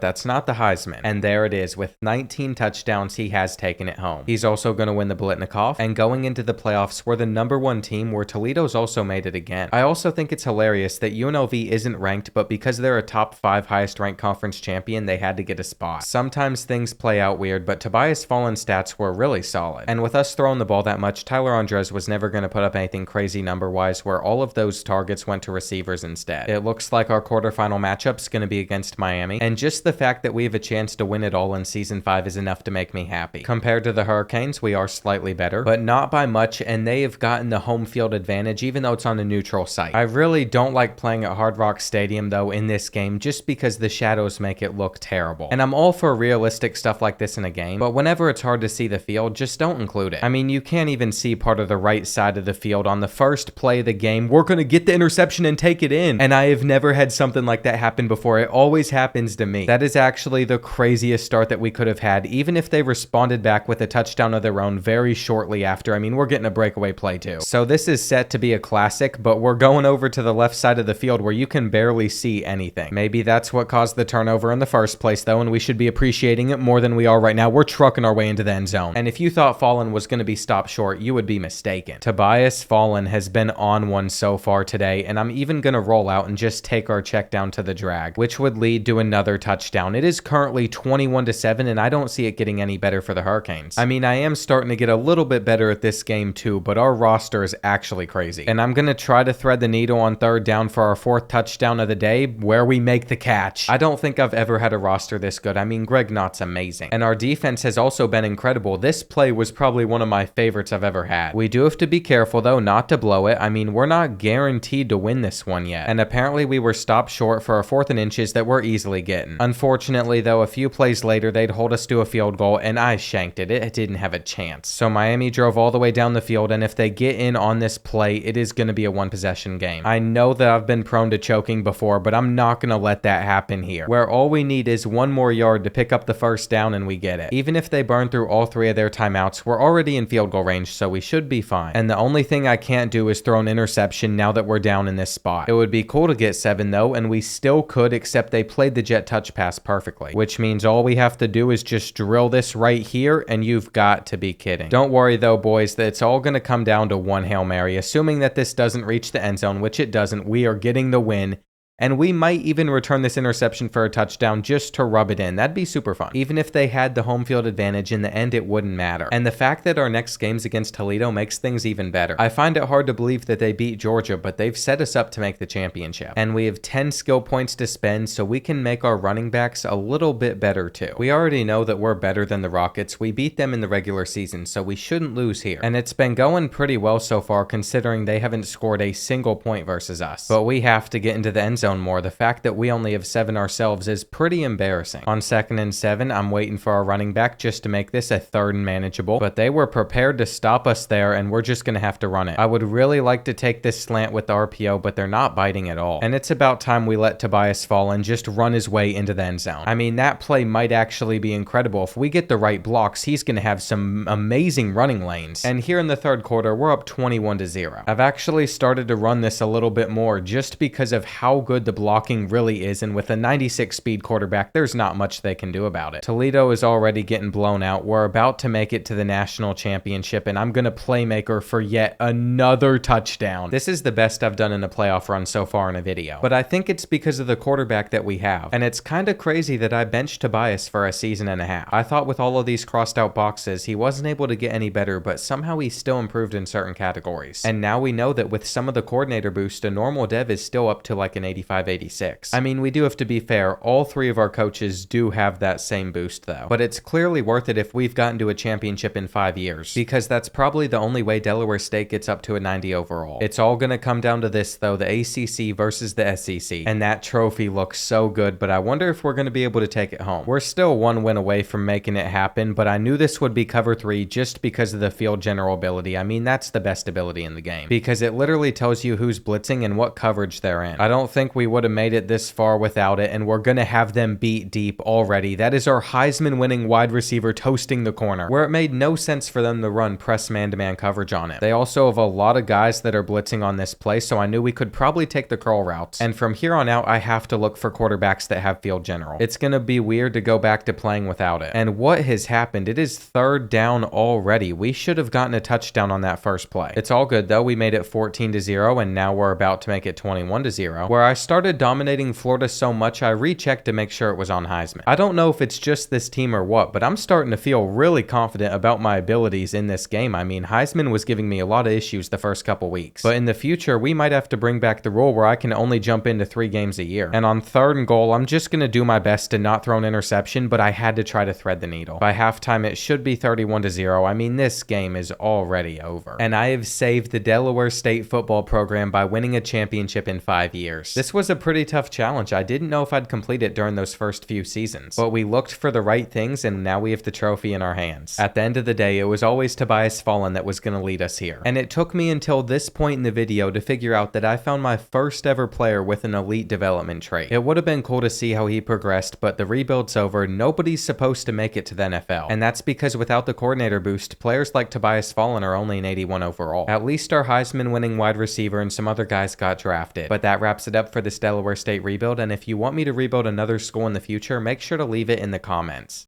that's not the Heisman. And there it is. With 19 touchdowns, he has taken it home. He's also going to win the Blitnikoff. And going into the playoffs, we're the #1 team, where Toledo's also made it again. I also think it's hilarious that UNLV isn't ranked, but because they're a top 5 highest ranked conference champion, they had to get a spot. Sometimes things play out weird, but Tobias Fallen's stats were really solid. And with us throwing the ball that much, Tyler Andres was never going to put up anything crazy number-wise, where all of those targets went to receivers instead. It looks like our quarterfinal matchup's going to be against Miami, and just the fact that we have a chance to win it all in Season 5 is enough to make me happy. Compared to the Hurricanes, we are slightly better, but not by much, and they have gotten the home field advantage even though it's on a neutral site. I really don't like playing at Hard Rock Stadium though in this game, just because the shadows make it look terrible. And I'm all for realistic stuff like this in a game, but whenever it's hard to see the field, just don't include it. I mean, you can't even see part of the right side of the field on the first play of the game. We're gonna get the interception and take it in, and I have never had something like that happen before. It always happens to me. That is actually the craziest start that we could have had, even if they responded back with a touchdown of their own very shortly after. I mean, we're getting a breakaway play too. So this is set to be a classic, but we're going over to the left side of the field where you can barely see anything. Maybe that's what caused the turnover in the first place though, and we should be appreciating it more than we are right now. We're trucking our way into the end zone. And if you thought Fallen was going to be stopped short, you would be mistaken. Tobias Fallen has been on one so far today, and I'm even going to roll out and just take our check down to the drag, which would lead to another touchdown. It is currently 21-7, and I don't see it getting any better for the Hurricanes. I mean, I am starting to get a little bit better at this game too, but our roster is actually crazy. And I'm going to try to thread the needle on 3rd down for our 4th touchdown of the day, where we make the catch. I don't think I've ever had a roster this good. I mean, Greg Knott's amazing. And our defense has also been incredible. This play was probably one of my favorites I've ever had. We do have to be careful though not to blow it. I mean, we're not guaranteed to win this one yet. And apparently we were stopped short for a 4th and inches that we're easily getting. Unfortunately though, a few plays later, they'd hold us to a field goal, and I shanked it. It didn't have a chance. So Miami drove all the way down the field, and if they get in on this play, it is going to be a 1-possession game. I know that I've been prone to choking before, but I'm not going to let that happen here, where all we need is 1 more yard to pick up the 1st down and we get it. Even if they burn through all 3 of their timeouts, we're already in field goal range, so we should be fine. And the only thing I can't do is throw an interception now that we're down in this spot. It would be cool to get 7 though, and we still could, except they played the jet touch pass perfectly, which means all we have to do is just drill this right here, and you've got to be kidding. Don't worry though, boys, that it's all going to come down to 1 Hail Mary. Assuming that this doesn't reach the end zone, which it doesn't, we are getting the win. And we might even return this interception for a touchdown just to rub it in. That'd be super fun. Even if they had the home field advantage, in the end it wouldn't matter. And the fact that our next game's against Toledo makes things even better. I find it hard to believe that they beat Georgia, but they've set us up to make the championship. And we have 10 skill points to spend, so we can make our running backs a little bit better too. We already know that we're better than the Rockets. We beat them in the regular season, so we shouldn't lose here. And it's been going pretty well so far, considering they haven't scored a single point versus us. But we have to get into the end zone more. The fact that we only have 7 ourselves is pretty embarrassing. On 2nd and 7, I'm waiting for our running back just to make this a 3rd and manageable, but they were prepared to stop us there, and we're just gonna have to run it. I would really like to take this slant with the RPO, but they're not biting at all. And it's about time we let Tobias fall and just run his way into the end zone. I mean, that play might actually be incredible. If we get the right blocks, he's gonna have some amazing running lanes. And here in the 3rd quarter, we're up 21-0. I've actually started to run this a little bit more just because of how good the blocking really is, and with a 96 speed quarterback, there's not much they can do about it. Toledo is already getting blown out. We're about to make it to the national championship, and I'm gonna playmaker for yet another touchdown. This is the best I've done in a playoff run so far in a video, but I think it's because of the quarterback that we have. And it's kind of crazy that I benched Tobias for a season and a half. I thought with all of these crossed out boxes, he wasn't able to get any better, but somehow he still improved in certain categories. And now we know that with some of the coordinator boost, a normal dev is still up to like an 85 85-86. I mean, we do have to be fair, all three of our coaches do have that same boost though. But it's clearly worth it if we've gotten to a championship in 5 years, because that's probably the only way Delaware State gets up to a 90 overall. It's all gonna come down to this though, the ACC versus the SEC. And that trophy looks so good, but I wonder if we're gonna be able to take it home. We're still one win away from making it happen, but I knew this would be cover 3 just because of the field general ability. I mean, that's the best ability in the game, because it literally tells you who's blitzing and what coverage they're in. I don't think we would have made it this far without it, and we're gonna have them beat deep already. That is our Heisman winning wide receiver toasting the corner, where it made no sense for them to run press man-to-man coverage on it. They also have a lot of guys that are blitzing on this play, so I knew we could probably take the curl routes. And from here on out, I have to look for quarterbacks that have field general. It's gonna be weird to go back to playing without it. And what has happened? It is 3rd down already. We should have gotten a touchdown on that first play. It's all good though. We made it 14-0, and now we're about to make it 21-0, where I started dominating Florida so much I rechecked to make sure it was on Heisman. I don't know if it's just this team or what, but I'm starting to feel really confident about my abilities in this game. I mean, Heisman was giving me a lot of issues the first couple weeks, but in the future, we might have to bring back the rule where I can only jump into 3 games a year. And on 3rd and goal, I'm just going to do my best to not throw an interception, but I had to try to thread the needle. By halftime, it should be 31-0. I mean, this game is already over. And I have saved the Delaware State football program by winning a championship in 5 years. This was a pretty tough challenge. I didn't know if I'd complete it during those first few seasons, but we looked for the right things, and now we have the trophy in our hands. At the end of the day, it was always Tobias Fallen that was going to lead us here. And it took me until this point in the video to figure out that I found my first ever player with an elite development trait. It would have been cool to see how he progressed, but the rebuild's over. Nobody's supposed to make it to the NFL. And that's because without the coordinator boost, players like Tobias Fallen are only an 81 overall. At least our Heisman winning wide receiver and some other guys got drafted. But that wraps it up for this Delaware State rebuild, and if you want me to rebuild another school in the future, make sure to leave it in the comments.